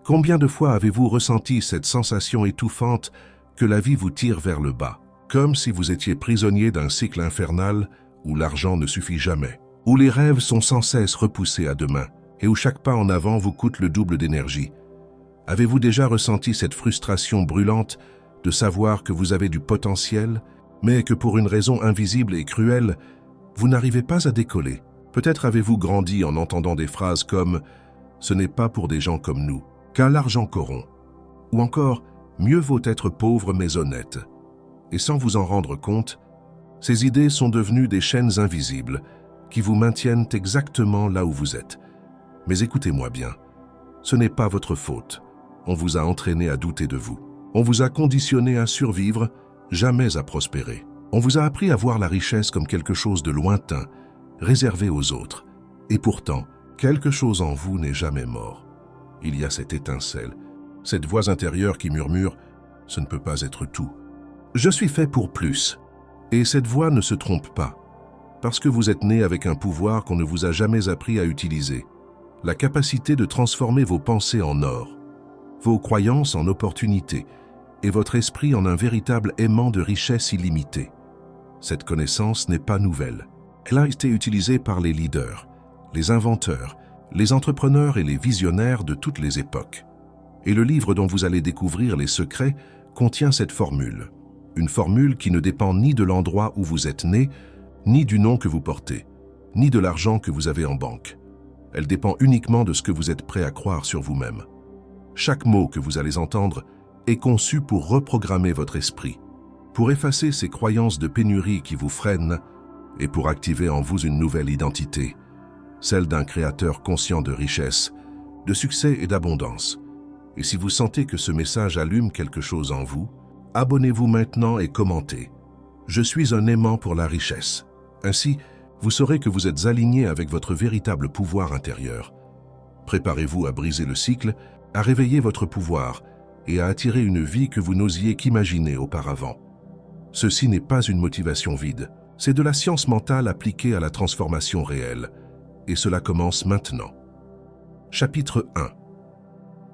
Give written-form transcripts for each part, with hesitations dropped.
Combien de fois avez-vous ressenti cette sensation étouffante que la vie vous tire vers le bas, comme si vous étiez prisonnier d'un cycle infernal où l'argent ne suffit jamais, où les rêves sont sans cesse repoussés à demain et où chaque pas en avant vous coûte le double d'énergie? Avez-vous déjà ressenti cette frustration brûlante de savoir que vous avez du potentiel, mais que pour une raison invisible et cruelle, vous n'arrivez pas à décoller? Peut-être avez-vous grandi en entendant des phrases comme « ce n'est pas pour des gens comme nous, car l'argent corrompt » ou encore « mieux vaut être pauvre mais honnête ». Et sans vous en rendre compte, ces idées sont devenues des chaînes invisibles qui vous maintiennent exactement là où vous êtes. Mais écoutez-moi bien, ce n'est pas votre faute. On vous a entraîné à douter de vous. On vous a conditionné à survivre, jamais à prospérer. On vous a appris à voir la richesse comme quelque chose de lointain, réservé aux autres. Et pourtant, quelque chose en vous n'est jamais mort. Il y a cette étincelle, cette voix intérieure qui murmure « ce ne peut pas être tout ». Je suis fait pour plus. Et cette voix ne se trompe pas, parce que vous êtes né avec un pouvoir qu'on ne vous a jamais appris à utiliser. La capacité de transformer vos pensées en or, vos croyances en opportunités et votre esprit en un véritable aimant de richesse illimitée. Cette connaissance n'est pas nouvelle. Elle a été utilisée par les leaders, les inventeurs, les entrepreneurs et les visionnaires de toutes les époques. Et le livre dont vous allez découvrir les secrets contient cette formule. Une formule qui ne dépend ni de l'endroit où vous êtes né, ni du nom que vous portez, ni de l'argent que vous avez en banque. Elle dépend uniquement de ce que vous êtes prêt à croire sur vous-même. Chaque mot que vous allez entendre est conçu pour reprogrammer votre esprit, pour effacer ces croyances de pénurie qui vous freinent et pour activer en vous une nouvelle identité, celle d'un créateur conscient de richesse, de succès et d'abondance. Et si vous sentez que ce message allume quelque chose en vous, abonnez-vous maintenant et commentez. Je suis un aimant pour la richesse. Ainsi, vous saurez que vous êtes aligné avec votre véritable pouvoir intérieur. Préparez-vous à briser le cycle, à réveiller votre pouvoir et à attirer une vie que vous n'osiez qu'imaginer auparavant. Ceci n'est pas une motivation vide, c'est de la science mentale appliquée à la transformation réelle. Et cela commence maintenant. Chapitre 1.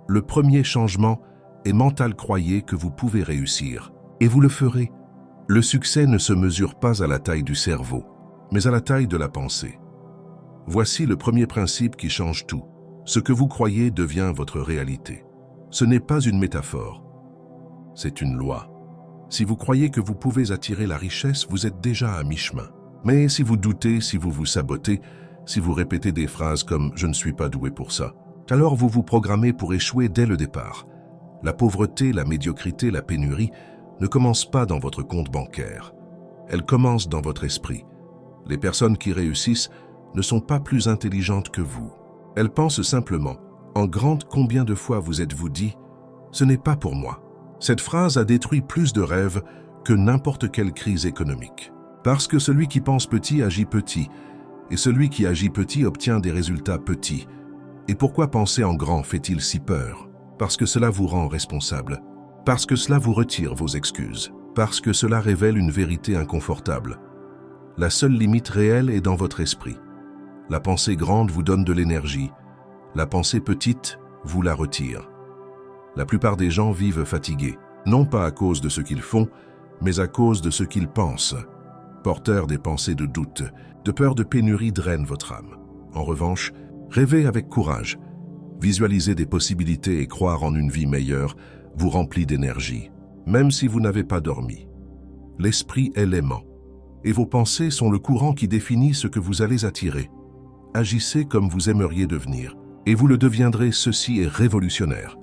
Le premier changement est mental. Croyez que vous pouvez réussir. Et vous le ferez. Le succès ne se mesure pas à la taille du cerveau, mais à la taille de la pensée. Voici le premier principe qui change tout. Ce que vous croyez devient votre réalité. Ce n'est pas une métaphore, c'est une loi. Si vous croyez que vous pouvez attirer la richesse, vous êtes déjà à mi-chemin. Mais si vous doutez, si vous vous sabotez, si vous répétez des phrases comme « je ne suis pas doué pour ça », alors vous vous programmez pour échouer dès le départ. La pauvreté, la médiocrité, la pénurie ne commencent pas dans votre compte bancaire. Elles commencent dans votre esprit. Les personnes qui réussissent ne sont pas plus intelligentes que vous. Elles pensent simplement, en grande, combien de fois vous êtes-vous dit « ce n'est pas pour moi ». Cette phrase a détruit plus de rêves que n'importe quelle crise économique. Parce que celui qui pense petit agit petit, et celui qui agit petit obtient des résultats petits. Et pourquoi penser en grand fait-il si peur? Parce que cela vous rend responsable, parce que cela vous retire vos excuses, parce que cela révèle une vérité inconfortable. La seule limite réelle est dans votre esprit. La pensée grande vous donne de l'énergie, la pensée petite vous la retire. La plupart des gens vivent fatigués, non pas à cause de ce qu'ils font, mais à cause de ce qu'ils pensent. Porteurs des pensées de doute, de peur de pénurie drainent votre âme. En revanche, rêvez avec courage. Visualiser des possibilités et croire en une vie meilleure vous remplit d'énergie, même si vous n'avez pas dormi. L'esprit est l'aimant, et vos pensées sont le courant qui définit ce que vous allez attirer. Agissez comme vous aimeriez devenir, et vous le deviendrez. Ceci est révolutionnaire.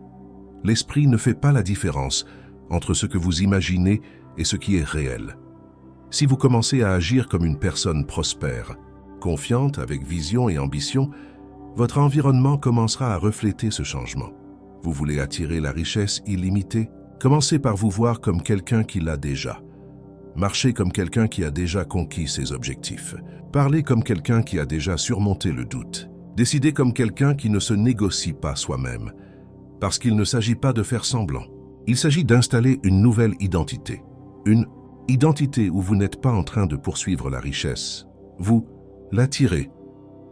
L'esprit ne fait pas la différence entre ce que vous imaginez et ce qui est réel. Si vous commencez à agir comme une personne prospère, confiante, avec vision et ambition, votre environnement commencera à refléter ce changement. Vous voulez attirer la richesse illimitée? Commencez par vous voir comme quelqu'un qui l'a déjà. Marchez comme quelqu'un qui a déjà conquis ses objectifs. Parlez comme quelqu'un qui a déjà surmonté le doute. Décidez comme quelqu'un qui ne se négocie pas soi-même, parce qu'il ne s'agit pas de faire semblant. Il s'agit d'installer une nouvelle identité. Une identité où vous n'êtes pas en train de poursuivre la richesse. Vous l'attirez.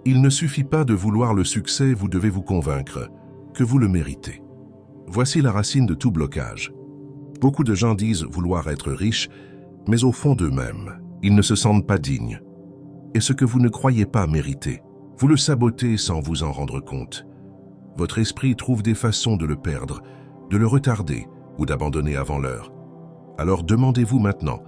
Il ne suffit pas de vouloir le succès, vous devez vous convaincre que vous le méritez. Voici la racine de tout blocage. Beaucoup de gens disent vouloir être riches, mais au fond d'eux-mêmes, ils ne se sentent pas dignes. Et ce que vous ne croyez pas mériter, vous le sabotez sans vous en rendre compte. Votre esprit trouve des façons de le perdre, de le retarder ou d'abandonner avant l'heure. Alors demandez-vous maintenant,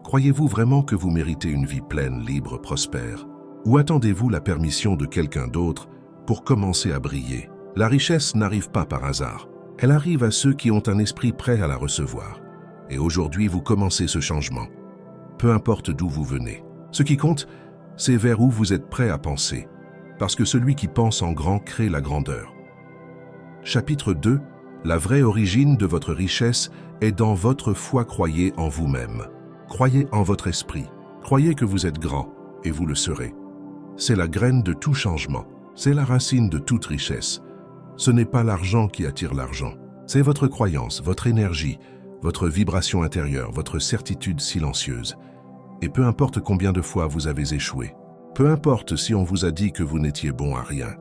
croyez-vous vraiment que vous méritez une vie pleine, libre, prospère? Ou attendez-vous la permission de quelqu'un d'autre pour commencer à briller? La richesse n'arrive pas par hasard. Elle arrive à ceux qui ont un esprit prêt à la recevoir. Et aujourd'hui, vous commencez ce changement. Peu importe d'où vous venez. Ce qui compte, c'est vers où vous êtes prêt à penser. Parce que celui qui pense en grand crée la grandeur. Chapitre 2. La vraie origine de votre richesse est dans votre foi. Croyez en vous-même. Croyez en votre esprit. Croyez que vous êtes grand, et vous le serez. C'est la graine de tout changement. C'est la racine de toute richesse. Ce n'est pas l'argent qui attire l'argent. C'est votre croyance, votre énergie, votre vibration intérieure, votre certitude silencieuse. Et peu importe combien de fois vous avez échoué, peu importe si on vous a dit que vous n'étiez bon à rien,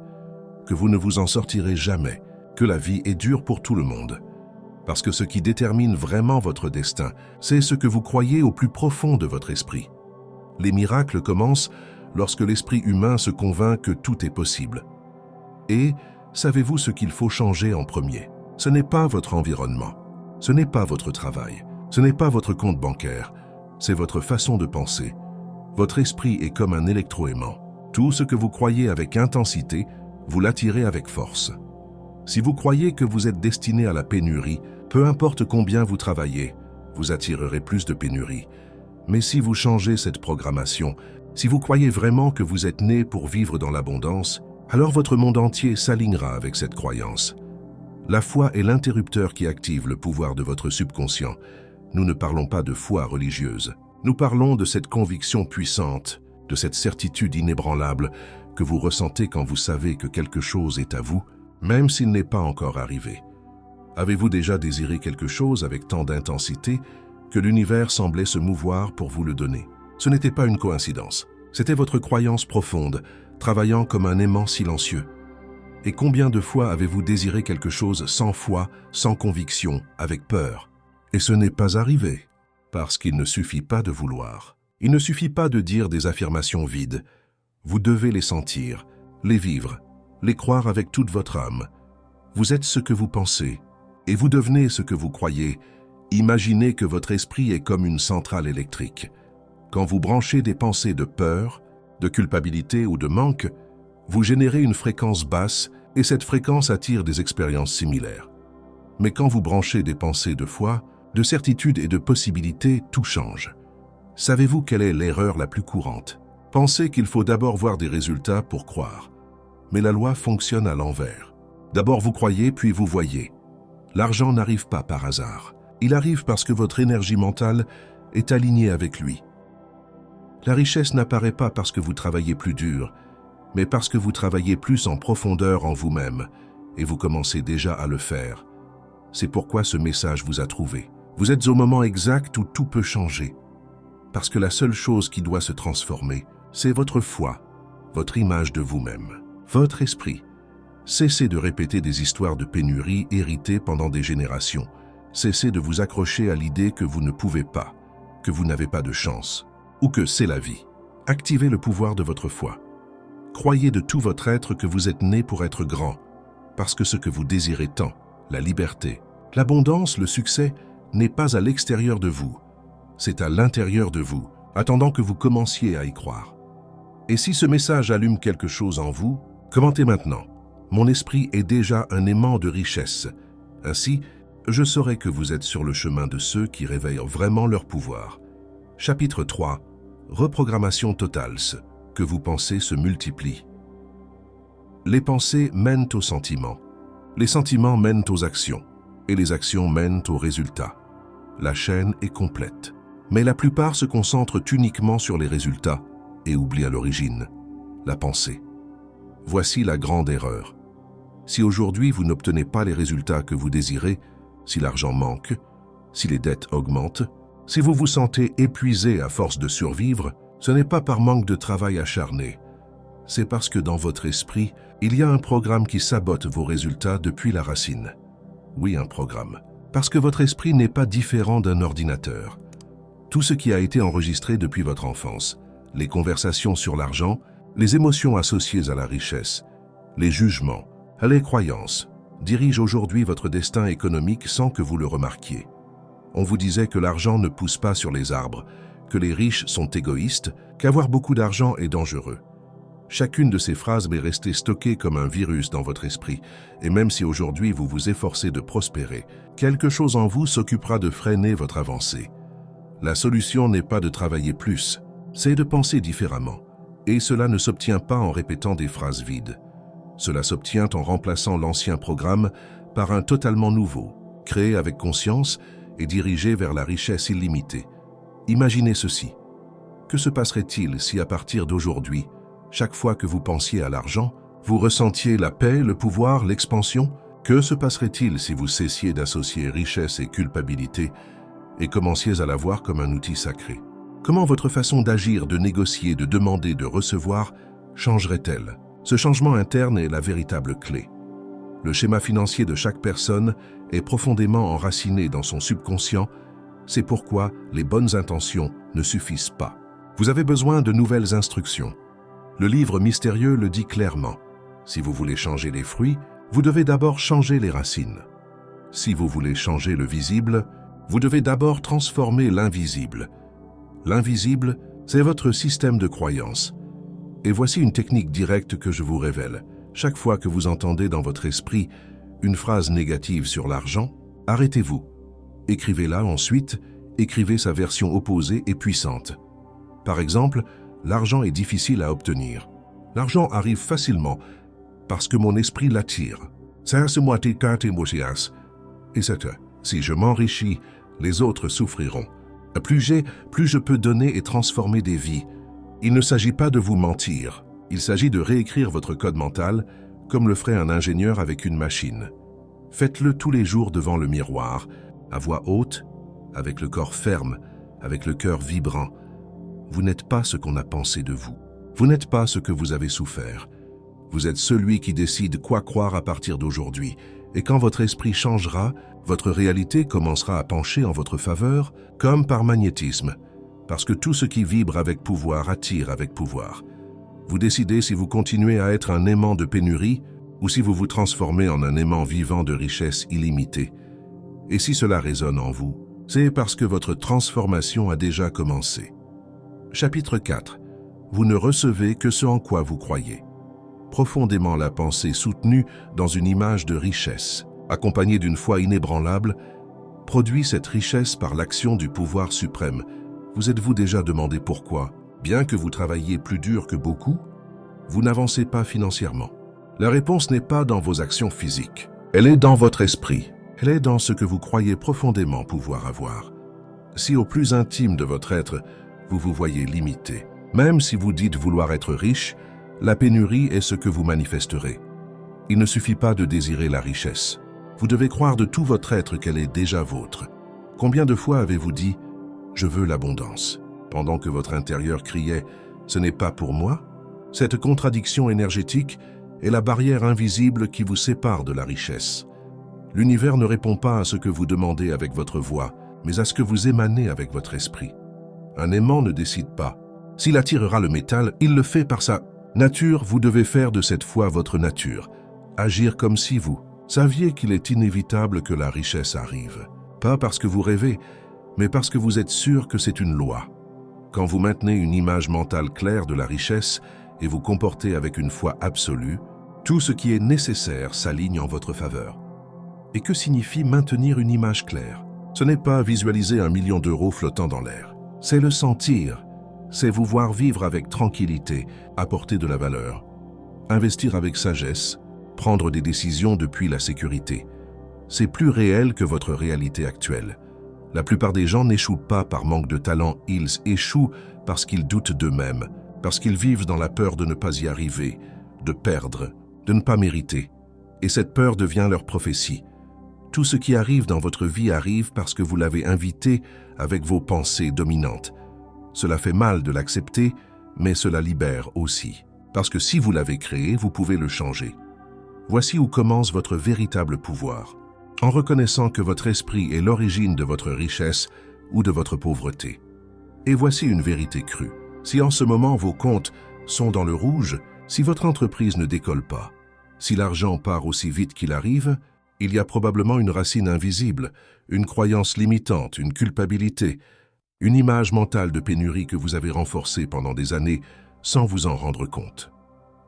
que vous ne vous en sortirez jamais, que la vie est dure pour tout le monde. Parce que ce qui détermine vraiment votre destin, c'est ce que vous croyez au plus profond de votre esprit. Les miracles commencent lorsque l'esprit humain se convainc que tout est possible. Et savez-vous ce qu'il faut changer en premier? Ce n'est pas votre environnement, ce n'est pas votre travail, ce n'est pas votre compte bancaire, c'est votre façon de penser. Votre esprit est comme un électroaimant. Tout ce que vous croyez avec intensité, vous l'attirez avec force. Si vous croyez que vous êtes destiné à la pénurie, peu importe combien vous travaillez, vous attirerez plus de pénurie. Mais si vous changez cette programmation, si vous croyez vraiment que vous êtes né pour vivre dans l'abondance, alors votre monde entier s'alignera avec cette croyance. La foi est l'interrupteur qui active le pouvoir de votre subconscient. Nous ne parlons pas de foi religieuse. Nous parlons de cette conviction puissante, de cette certitude inébranlable que vous ressentez quand vous savez que quelque chose est à vous, même s'il n'est pas encore arrivé. Avez-vous déjà désiré quelque chose avec tant d'intensité que l'univers semblait se mouvoir pour vous le donner? Ce n'était pas une coïncidence. C'était votre croyance profonde, travaillant comme un aimant silencieux. Et combien de fois avez-vous désiré quelque chose sans foi, sans conviction, avec peur? Et ce n'est pas arrivé, parce qu'il ne suffit pas de vouloir. Il ne suffit pas de dire des affirmations vides. Vous devez les sentir, les vivre, les croire avec toute votre âme. Vous êtes ce que vous pensez, et vous devenez ce que vous croyez. Imaginez que votre esprit est comme une centrale électrique. Quand vous branchez des pensées de peur, de culpabilité ou de manque, vous générez une fréquence basse et cette fréquence attire des expériences similaires. Mais quand vous branchez des pensées de foi, de certitude et de possibilité, tout change. Savez-vous quelle est l'erreur la plus courante? Pensez qu'il faut d'abord voir des résultats pour croire. Mais la loi fonctionne à l'envers. D'abord vous croyez, puis vous voyez. L'argent n'arrive pas par hasard. Il arrive parce que votre énergie mentale est alignée avec lui. La richesse n'apparaît pas parce que vous travaillez plus dur, mais parce que vous travaillez plus en profondeur en vous-même, et vous commencez déjà à le faire. C'est pourquoi ce message vous a trouvé. Vous êtes au moment exact où tout peut changer. Parce que la seule chose qui doit se transformer, c'est votre foi, votre image de vous-même, votre esprit. Cessez de répéter des histoires de pénurie héritées pendant des générations. Cessez de vous accrocher à l'idée que vous ne pouvez pas, que vous n'avez pas de chance, ou que c'est la vie. Activez le pouvoir de votre foi. Croyez de tout votre être que vous êtes né pour être grand, parce que ce que vous désirez tant, la liberté, l'abondance, le succès, n'est pas à l'extérieur de vous, c'est à l'intérieur de vous, attendant que vous commenciez à y croire. Et si ce message allume quelque chose en vous, commentez maintenant. Mon esprit est déjà un aimant de richesse. Ainsi, je saurai que vous êtes sur le chemin de ceux qui réveillent vraiment leur pouvoir. Chapitre 3. Reprogrammation totale. Que vos pensées se multiplient. Les pensées mènent aux sentiments. Les sentiments mènent aux actions. Et les actions mènent aux résultats. La chaîne est complète. Mais la plupart se concentrent uniquement sur les résultats et oublient à l'origine, la pensée. Voici la grande erreur. Si aujourd'hui vous n'obtenez pas les résultats que vous désirez, si l'argent manque, si les dettes augmentent, si vous vous sentez épuisé à force de survivre, ce n'est pas par manque de travail acharné. C'est parce que dans votre esprit, il y a un programme qui sabote vos résultats depuis la racine. Oui, un programme. Parce que votre esprit n'est pas différent d'un ordinateur. Tout ce qui a été enregistré depuis votre enfance, les conversations sur l'argent, les émotions associées à la richesse, les jugements, les croyances, dirigent aujourd'hui votre destin économique sans que vous le remarquiez. On vous disait que l'argent ne pousse pas sur les arbres, que les riches sont égoïstes, qu'avoir beaucoup d'argent est dangereux. Chacune de ces phrases est restée stockée comme un virus dans votre esprit, et même si aujourd'hui vous vous efforcez de prospérer, quelque chose en vous s'occupera de freiner votre avancée. La solution n'est pas de travailler plus, c'est de penser différemment. Et cela ne s'obtient pas en répétant des phrases vides. Cela s'obtient en remplaçant l'ancien programme par un totalement nouveau, créé avec conscience et dirigé vers la richesse illimitée. Imaginez ceci. Que se passerait-il si à partir d'aujourd'hui, chaque fois que vous pensiez à l'argent, vous ressentiez la paix, le pouvoir, l'expansion? Que se passerait-il si vous cessiez d'associer richesse et culpabilité et commenciez à la voir comme un outil sacré? Comment votre façon d'agir, de négocier, de demander, de recevoir changerait-elle? Ce changement interne est la véritable clé. Le schéma financier de chaque personne est profondément enraciné dans son subconscient. C'est pourquoi les bonnes intentions ne suffisent pas. Vous avez besoin de nouvelles instructions. Le livre mystérieux le dit clairement. Si vous voulez changer les fruits, vous devez d'abord changer les racines. Si vous voulez changer le visible, vous devez d'abord transformer l'invisible. L'invisible, c'est votre système de croyance. Et voici une technique directe que je vous révèle. Chaque fois que vous entendez dans votre esprit une phrase négative sur l'argent, arrêtez-vous. Écrivez-la ensuite, écrivez sa version opposée et puissante. Par exemple, l'argent est difficile à obtenir. L'argent arrive facilement parce que mon esprit l'attire. Et c'est si je m'enrichis, les autres souffriront. Plus j'ai, plus je peux donner et transformer des vies. Il ne s'agit pas de vous mentir. Il s'agit de réécrire votre code mental comme le ferait un ingénieur avec une machine. Faites-le tous les jours devant le miroir, à voix haute, avec le corps ferme, avec le cœur vibrant. Vous n'êtes pas ce qu'on a pensé de vous. Vous n'êtes pas ce que vous avez souffert. Vous êtes celui qui décide quoi croire à partir d'aujourd'hui. Et quand votre esprit changera, votre réalité commencera à pencher en votre faveur comme par magnétisme. Parce que tout ce qui vibre avec pouvoir attire avec pouvoir. Vous décidez si vous continuez à être un aimant de pénurie ou si vous vous transformez en un aimant vivant de richesse illimitée. Et si cela résonne en vous, c'est parce que votre transformation a déjà commencé. Chapitre 4. Vous ne recevez que ce en quoi vous croyez. Profondément la pensée soutenue dans une image de richesse, accompagnée d'une foi inébranlable, produit cette richesse par l'action du pouvoir suprême. Vous êtes-vous déjà demandé pourquoi, bien que vous travailliez plus dur que beaucoup, vous n'avancez pas financièrement? La réponse n'est pas dans vos actions physiques. Elle est dans votre esprit. Elle est dans ce que vous croyez profondément pouvoir avoir. Si au plus intime de votre être, vous vous voyez limité, même si vous dites vouloir être riche, la pénurie est ce que vous manifesterez. Il ne suffit pas de désirer la richesse. Vous devez croire de tout votre être qu'elle est déjà vôtre. Combien de fois avez-vous dit « Je veux l'abondance » pendant que votre intérieur criait « Ce n'est pas pour moi » Cette contradiction énergétique est la barrière invisible qui vous sépare de la richesse. L'univers ne répond pas à ce que vous demandez avec votre voix, mais à ce que vous émanez avec votre esprit. Un aimant ne décide pas. S'il attirera le métal, il le fait par sa nature. Vous devez faire de cette foi votre nature. Agir comme si vous saviez qu'il est inévitable que la richesse arrive. Pas parce que vous rêvez, mais parce que vous êtes sûr que c'est une loi. Quand vous maintenez une image mentale claire de la richesse et vous comportez avec une foi absolue, tout ce qui est nécessaire s'aligne en votre faveur. Et que signifie maintenir une image claire? Ce n'est pas visualiser 1 million d'euros flottant dans l'air. C'est le sentir. C'est vous voir vivre avec tranquillité, apporter de la valeur, investir avec sagesse, prendre des décisions depuis la sécurité. C'est plus réel que votre réalité actuelle. La plupart des gens n'échouent pas par manque de talent, ils échouent parce qu'ils doutent d'eux-mêmes, parce qu'ils vivent dans la peur de ne pas y arriver, de perdre, de ne pas mériter. Et cette peur devient leur prophétie. Tout ce qui arrive dans votre vie arrive parce que vous l'avez invité avec vos pensées dominantes. Cela fait mal de l'accepter, mais cela libère aussi. Parce que si vous l'avez créé, vous pouvez le changer. Voici où commence votre véritable pouvoir. en reconnaissant que votre esprit est l'origine de votre richesse ou de votre pauvreté. Et voici une vérité crue. Si en ce moment vos comptes sont dans le rouge, si votre entreprise ne décolle pas, si l'argent part aussi vite qu'il arrive, il y a probablement une racine invisible, une croyance limitante, une culpabilité, une image mentale de pénurie que vous avez renforcée pendant des années sans vous en rendre compte.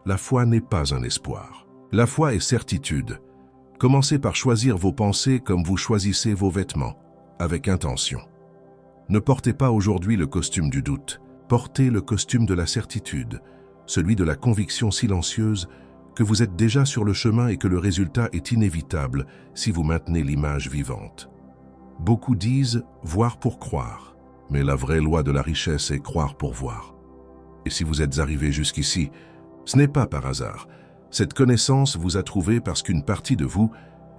La foi n'est pas un espoir. La foi est certitude. Commencez par choisir vos pensées comme vous choisissez vos vêtements, avec intention. Ne portez pas aujourd'hui le costume du doute, portez le costume de la certitude, celui de la conviction silencieuse que vous êtes déjà sur le chemin et que le résultat est inévitable si vous maintenez l'image vivante. Beaucoup disent « voir pour croire », mais la vraie loi de la richesse est croire pour voir. Et si vous êtes arrivé jusqu'ici, ce n'est pas par hasard. Cette connaissance vous a trouvé parce qu'une partie de vous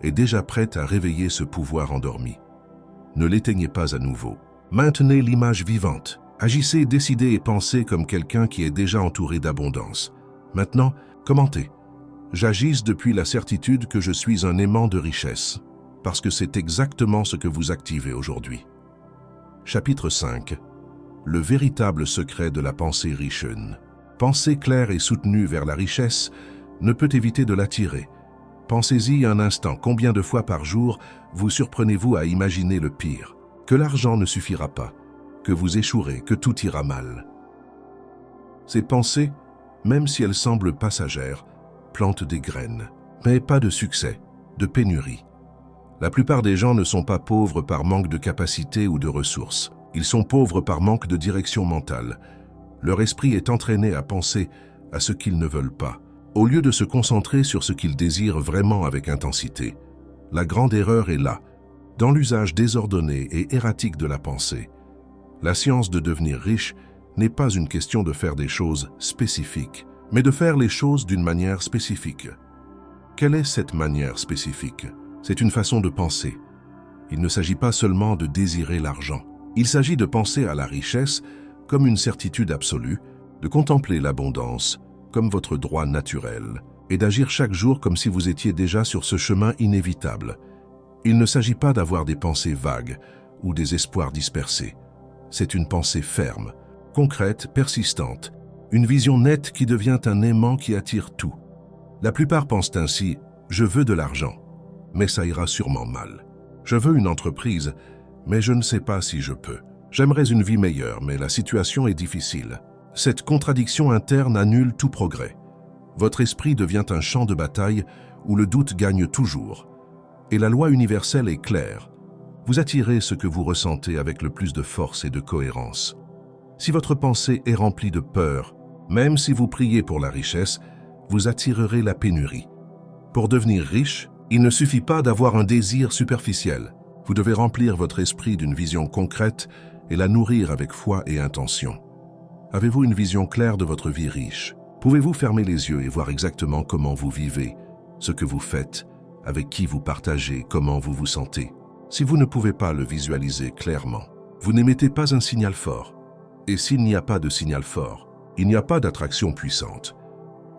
est déjà prête à réveiller ce pouvoir endormi. Ne l'éteignez pas à nouveau. Maintenez l'image vivante. Agissez, décidez et pensez comme quelqu'un qui est déjà entouré d'abondance. Maintenant, commentez. J'agisse depuis la certitude que je suis un aimant de richesse, parce que c'est exactement ce que vous activez aujourd'hui. Chapitre 5. Le véritable secret de la pensée richune. Pensée claire et soutenue vers la richesse ne peut éviter de l'attirer. Pensez-y un instant, combien de fois par jour vous surprenez-vous à imaginer le pire, que l'argent ne suffira pas, que vous échouerez, que tout ira mal. Ces pensées, même si elles semblent passagères, plantent des graines, mais pas de succès, de pénurie. La plupart des gens ne sont pas pauvres par manque de capacité ou de ressources. Ils sont pauvres par manque de direction mentale. Leur esprit est entraîné à penser à ce qu'ils ne veulent pas, au lieu de se concentrer sur ce qu'ils désirent vraiment avec intensité. La grande erreur est là, dans l'usage désordonné et erratique de la pensée. La science de devenir riche n'est pas une question de faire des choses spécifiques, mais de faire les choses d'une manière spécifique. Quelle est cette manière spécifique? C'est une façon de penser. Il ne s'agit pas seulement de désirer l'argent. Il s'agit de penser à la richesse comme une certitude absolue, de contempler l'abondance comme votre droit naturel et d'agir chaque jour comme si vous étiez déjà sur ce chemin inévitable. Il ne s'agit pas d'avoir des pensées vagues ou des espoirs dispersés. C'est une pensée ferme, concrète, persistante, une vision nette qui devient un aimant qui attire tout. La plupart pensent ainsi « je veux de l'argent », mais ça ira sûrement mal. Je veux une entreprise, mais je ne sais pas si je peux. J'aimerais une vie meilleure, mais la situation est difficile. Cette contradiction interne annule tout progrès. Votre esprit devient un champ de bataille où le doute gagne toujours. Et la loi universelle est claire. Vous attirez ce que vous ressentez avec le plus de force et de cohérence. Si votre pensée est remplie de peur, même si vous priez pour la richesse, vous attirerez la pénurie. Pour devenir riche, il ne suffit pas d'avoir un désir superficiel. Vous devez remplir votre esprit d'une vision concrète et la nourrir avec foi et intention. Avez-vous une vision claire de votre vie riche? Pouvez-vous fermer les yeux et voir exactement comment vous vivez, ce que vous faites, avec qui vous partagez, comment vous vous sentez? Si vous ne pouvez pas le visualiser clairement, vous n'émettez pas un signal fort. Et s'il n'y a pas de signal fort, il n'y a pas d'attraction puissante.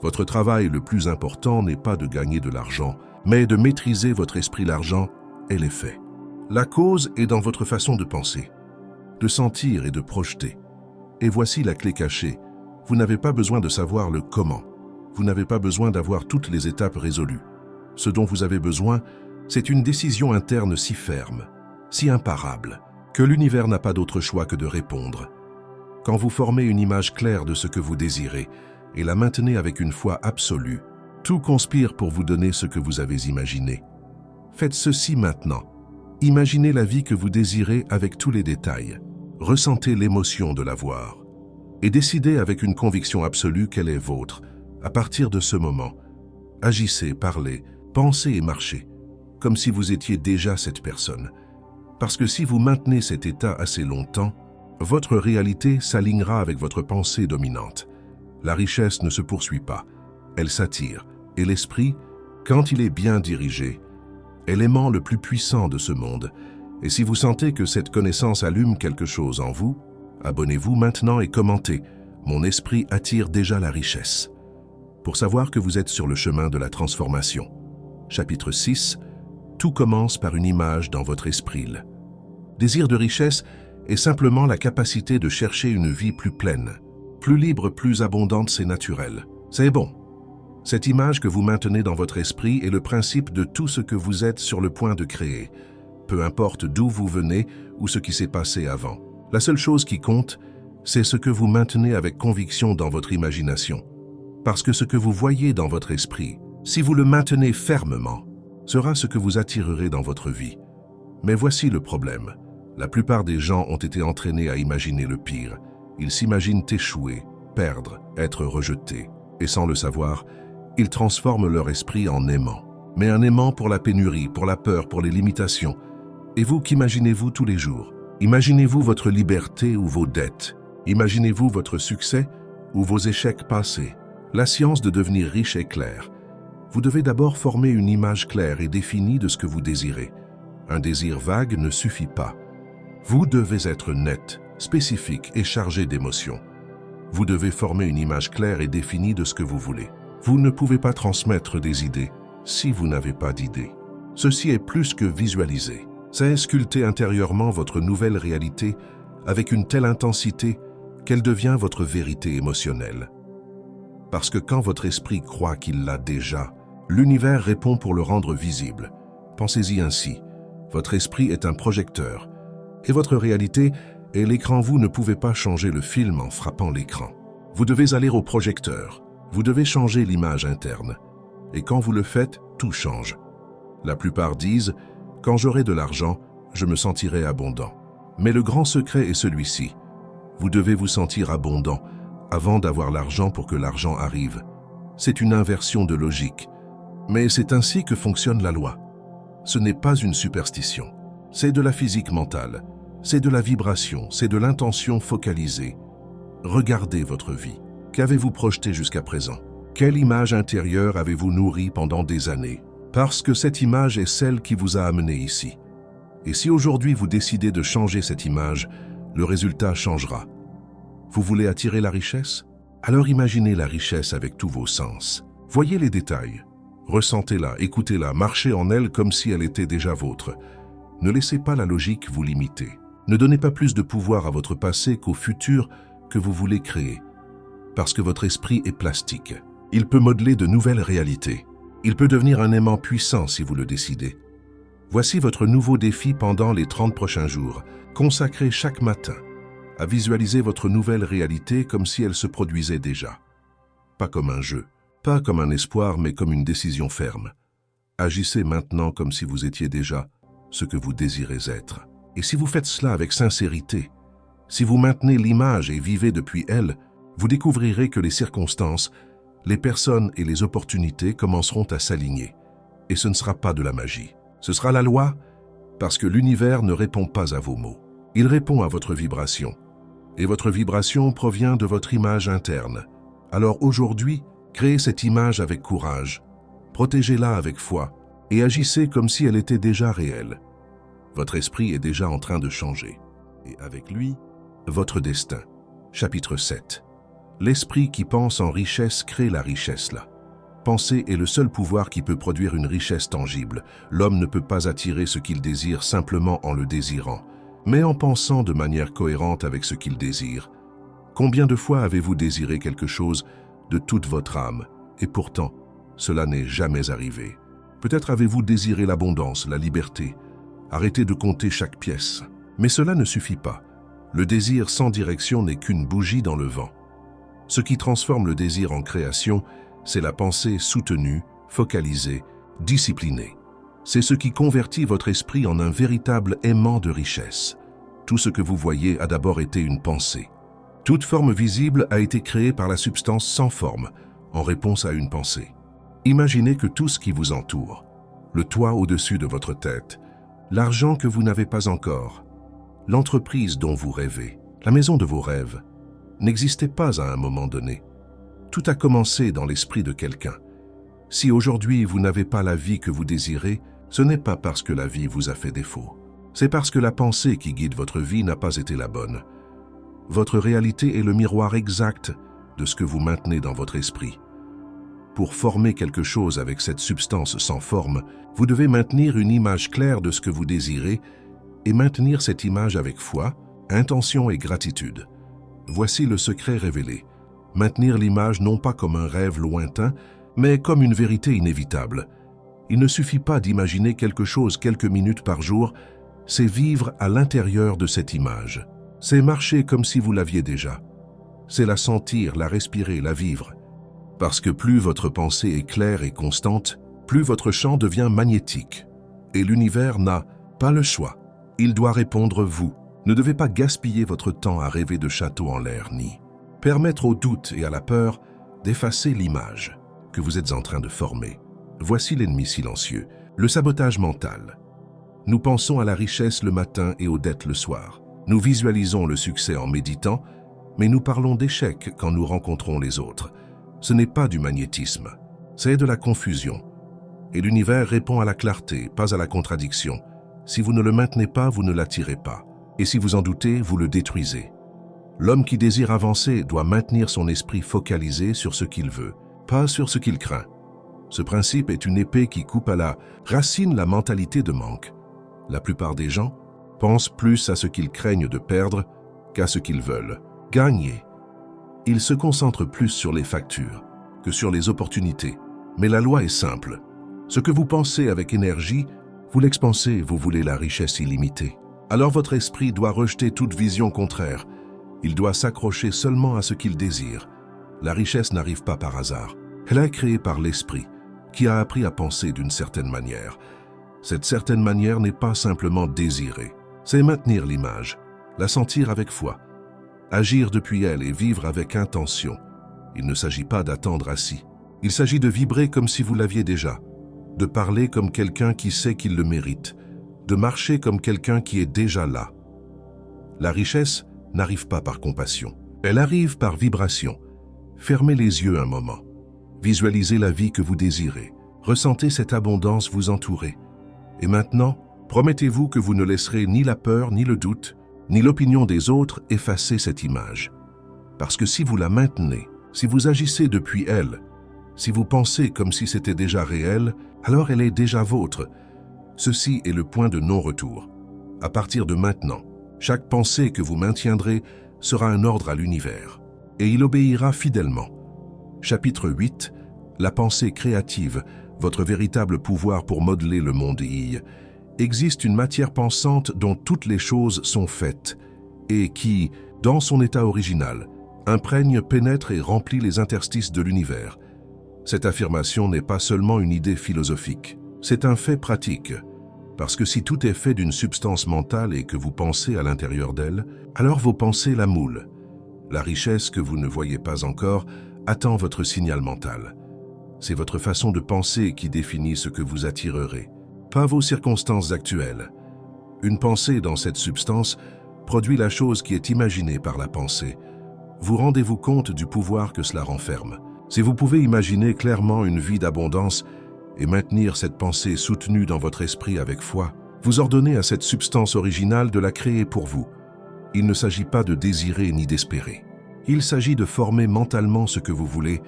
Votre travail le plus important n'est pas de gagner de l'argent, mais de maîtriser votre esprit l'argent et les faits. La cause est dans votre façon de penser, de sentir et de projeter. Et voici la clé cachée. Vous n'avez pas besoin de savoir le comment. Vous n'avez pas besoin d'avoir toutes les étapes résolues. Ce dont vous avez besoin, c'est une décision interne si ferme, si imparable, que l'univers n'a pas d'autre choix que de répondre. Quand vous formez une image claire de ce que vous désirez et la maintenez avec une foi absolue, tout conspire pour vous donner ce que vous avez imaginé. Faites ceci maintenant. Imaginez la vie que vous désirez avec tous les détails. Ressentez l'émotion de l'avoir. Et décidez avec une conviction absolue qu'elle est vôtre. À partir de ce moment, agissez, parlez, pensez et marchez, comme si vous étiez déjà cette personne. Parce que si vous maintenez cet état assez longtemps, votre réalité s'alignera avec votre pensée dominante. La richesse ne se poursuit pas, elle s'attire. Et l'esprit, quand il est bien dirigé, est l'aimant le plus puissant de ce monde. Et si vous sentez que cette connaissance allume quelque chose en vous, abonnez-vous maintenant et commentez « Mon esprit attire déjà la richesse » pour savoir que vous êtes sur le chemin de la transformation. Chapitre 6. Tout commence par une image dans votre esprit. Désir de richesse est simplement la capacité de chercher une vie plus pleine, plus libre, plus abondante, c'est naturel. C'est bon. Cette image que vous maintenez dans votre esprit est le principe de tout ce que vous êtes sur le point de créer, peu importe d'où vous venez ou ce qui s'est passé avant. La seule chose qui compte, c'est ce que vous maintenez avec conviction dans votre imagination. Parce que ce que vous voyez dans votre esprit, si vous le maintenez fermement, sera ce que vous attirerez dans votre vie. Mais voici le problème. La plupart des gens ont été entraînés à imaginer le pire. Ils s'imaginent échouer, perdre, être rejetés. Et sans le savoir, ils transforment leur esprit en aimant. Mais un aimant pour la pénurie, pour la peur, pour les limitations. Et vous, qu'imaginez-vous tous les jours? Imaginez-vous votre liberté ou vos dettes? Imaginez-vous votre succès ou vos échecs passés? La science de devenir riche est claire. Vous devez d'abord former une image claire et définie de ce que vous désirez. Un désir vague ne suffit pas. Vous devez être net, spécifique et chargé d'émotions. Vous devez former une image claire et définie de ce que vous voulez. Vous ne pouvez pas transmettre des idées si vous n'avez pas d'idées. Ceci est plus que visualiser. C'est sculpter intérieurement votre nouvelle réalité avec une telle intensité qu'elle devient votre vérité émotionnelle. Parce que quand votre esprit croit qu'il l'a déjà, l'univers répond pour le rendre visible. Pensez-y ainsi. Votre esprit est un projecteur et votre réalité est l'écran. Vous ne pouvez pas changer le film en frappant l'écran. Vous devez aller au projecteur. Vous devez changer l'image interne. Et quand vous le faites, tout change. La plupart disent « Quand j'aurai de l'argent, je me sentirai abondant ». Mais le grand secret est celui-ci. Vous devez vous sentir abondant avant d'avoir l'argent pour que l'argent arrive. C'est une inversion de logique. Mais c'est ainsi que fonctionne la loi. Ce n'est pas une superstition. C'est de la physique mentale. C'est de la vibration. C'est de l'intention focalisée. Regardez votre vie. Qu'avez-vous projeté jusqu'à présent? Quelle image intérieure avez-vous nourrie pendant des années? Parce que cette image est celle qui vous a amené ici. Et si aujourd'hui vous décidez de changer cette image, le résultat changera. Vous voulez attirer la richesse? Alors imaginez la richesse avec tous vos sens. Voyez les détails. Ressentez-la, écoutez-la, marchez en elle comme si elle était déjà vôtre. Ne laissez pas la logique vous limiter. Ne donnez pas plus de pouvoir à votre passé qu'au futur que vous voulez créer. Parce que votre esprit est plastique. Il peut modeler de nouvelles réalités. Il peut devenir un aimant puissant si vous le décidez. Voici votre nouveau défi pendant les 30 prochains jours. Consacrez chaque matin à visualiser votre nouvelle réalité comme si elle se produisait déjà. Pas comme un jeu, pas comme un espoir, mais comme une décision ferme. Agissez maintenant comme si vous étiez déjà ce que vous désirez être. Et si vous faites cela avec sincérité, si vous maintenez l'image et vivez depuis elle, vous découvrirez que les circonstances, les personnes et les opportunités commenceront à s'aligner. Et ce ne sera pas de la magie. Ce sera la loi, parce que l'univers ne répond pas à vos mots. Il répond à votre vibration. Et votre vibration provient de votre image interne. Alors aujourd'hui, créez cette image avec courage, protégez-la avec foi et agissez comme si elle était déjà réelle. Votre esprit est déjà en train de changer. Et avec lui, votre destin. Chapitre 7. L'esprit qui pense en richesse crée la richesse là. Penser est le seul pouvoir qui peut produire une richesse tangible. L'homme ne peut pas attirer ce qu'il désire simplement en le désirant, mais en pensant de manière cohérente avec ce qu'il désire. Combien de fois avez-vous désiré quelque chose de toute votre âme, et pourtant, cela n'est jamais arrivé? Peut-être avez-vous désiré l'abondance, la liberté, arrêtez de compter chaque pièce. Mais cela ne suffit pas. Le désir sans direction n'est qu'une bougie dans le vent. Ce qui transforme le désir en création, c'est la pensée soutenue, focalisée, disciplinée. C'est ce qui convertit votre esprit en un véritable aimant de richesse. Tout ce que vous voyez a d'abord été une pensée. Toute forme visible a été créée par la substance sans forme, en réponse à une pensée. Imaginez que tout ce qui vous entoure, le toit au-dessus de votre tête, l'argent que vous n'avez pas encore, l'entreprise dont vous rêvez, la maison de vos rêves, n'existait pas à un moment donné. Tout a commencé dans l'esprit de quelqu'un. Si aujourd'hui vous n'avez pas la vie que vous désirez, ce n'est pas parce que la vie vous a fait défaut. C'est parce que la pensée qui guide votre vie n'a pas été la bonne. Votre réalité est le miroir exact de ce que vous maintenez dans votre esprit. Pour former quelque chose avec cette substance sans forme, vous devez maintenir une image claire de ce que vous désirez et maintenir cette image avec foi, intention et gratitude. Voici le secret révélé. Maintenir l'image non pas comme un rêve lointain, mais comme une vérité inévitable. Il ne suffit pas d'imaginer quelque chose quelques minutes par jour, c'est vivre à l'intérieur de cette image. C'est marcher comme si vous l'aviez déjà. C'est la sentir, la respirer, la vivre. Parce que plus votre pensée est claire et constante, plus votre champ devient magnétique. Et l'univers n'a pas le choix. Il doit répondre vous. Ne devez pas gaspiller votre temps à rêver de châteaux en l'air, ni permettre au doute et à la peur d'effacer l'image que vous êtes en train de former. Voici l'ennemi silencieux, le sabotage mental. Nous pensons à la richesse le matin et aux dettes le soir. Nous visualisons le succès en méditant, mais nous parlons d'échecs quand nous rencontrons les autres. Ce n'est pas du magnétisme, c'est de la confusion. Et l'univers répond à la clarté, pas à la contradiction. Si vous ne le maintenez pas, vous ne l'attirez pas. Et si vous en doutez, vous le détruisez. L'homme qui désire avancer doit maintenir son esprit focalisé sur ce qu'il veut, pas sur ce qu'il craint. Ce principe est une épée qui coupe à la racine la mentalité de manque. La plupart des gens pensent plus à ce qu'ils craignent de perdre qu'à ce qu'ils veulent gagner. Ils se concentrent plus sur les factures que sur les opportunités. Mais la loi est simple. Ce que vous pensez avec énergie, vous l'expansez, vous voulez la richesse illimitée. Alors votre esprit doit rejeter toute vision contraire. Il doit s'accrocher seulement à ce qu'il désire. La richesse n'arrive pas par hasard. Elle est créée par l'esprit, qui a appris à penser d'une certaine manière. Cette certaine manière n'est pas simplement désirer. C'est maintenir l'image, la sentir avec foi, agir depuis elle et vivre avec intention. Il ne s'agit pas d'attendre assis. Il s'agit de vibrer comme si vous l'aviez déjà, de parler comme quelqu'un qui sait qu'il le mérite, de marcher comme quelqu'un qui est déjà là. La richesse n'arrive pas par compassion. Elle arrive par vibration. Fermez les yeux un moment. Visualisez la vie que vous désirez. Ressentez cette abondance vous entourer. Et maintenant, promettez-vous que vous ne laisserez ni la peur, ni le doute, ni l'opinion des autres effacer cette image. Parce que si vous la maintenez, si vous agissez depuis elle, si vous pensez comme si c'était déjà réel, alors elle est déjà vôtre. Ceci est le point de non-retour. À partir de maintenant, chaque pensée que vous maintiendrez sera un ordre à l'univers, et il obéira fidèlement. Chapitre 8, la pensée créative, votre véritable pouvoir pour modeler le monde I. Existe une matière pensante dont toutes les choses sont faites, et qui, dans son état original, imprègne, pénètre et remplit les interstices de l'univers. Cette affirmation n'est pas seulement une idée philosophique, c'est un fait pratique. Parce que si tout est fait d'une substance mentale et que vous pensez à l'intérieur d'elle, alors vos pensées la moulent. La richesse que vous ne voyez pas encore attend votre signal mental. C'est votre façon de penser qui définit ce que vous attirerez, pas vos circonstances actuelles. Une pensée dans cette substance produit la chose qui est imaginée par la pensée. Vous rendez-vous compte du pouvoir que cela renferme. Si vous pouvez imaginer clairement une vie d'abondance et maintenir cette pensée soutenue dans votre esprit avec foi, vous ordonnez à cette substance originale de la créer pour vous. Il ne s'agit pas de désirer ni d'espérer. Il s'agit de former mentalement ce que vous voulez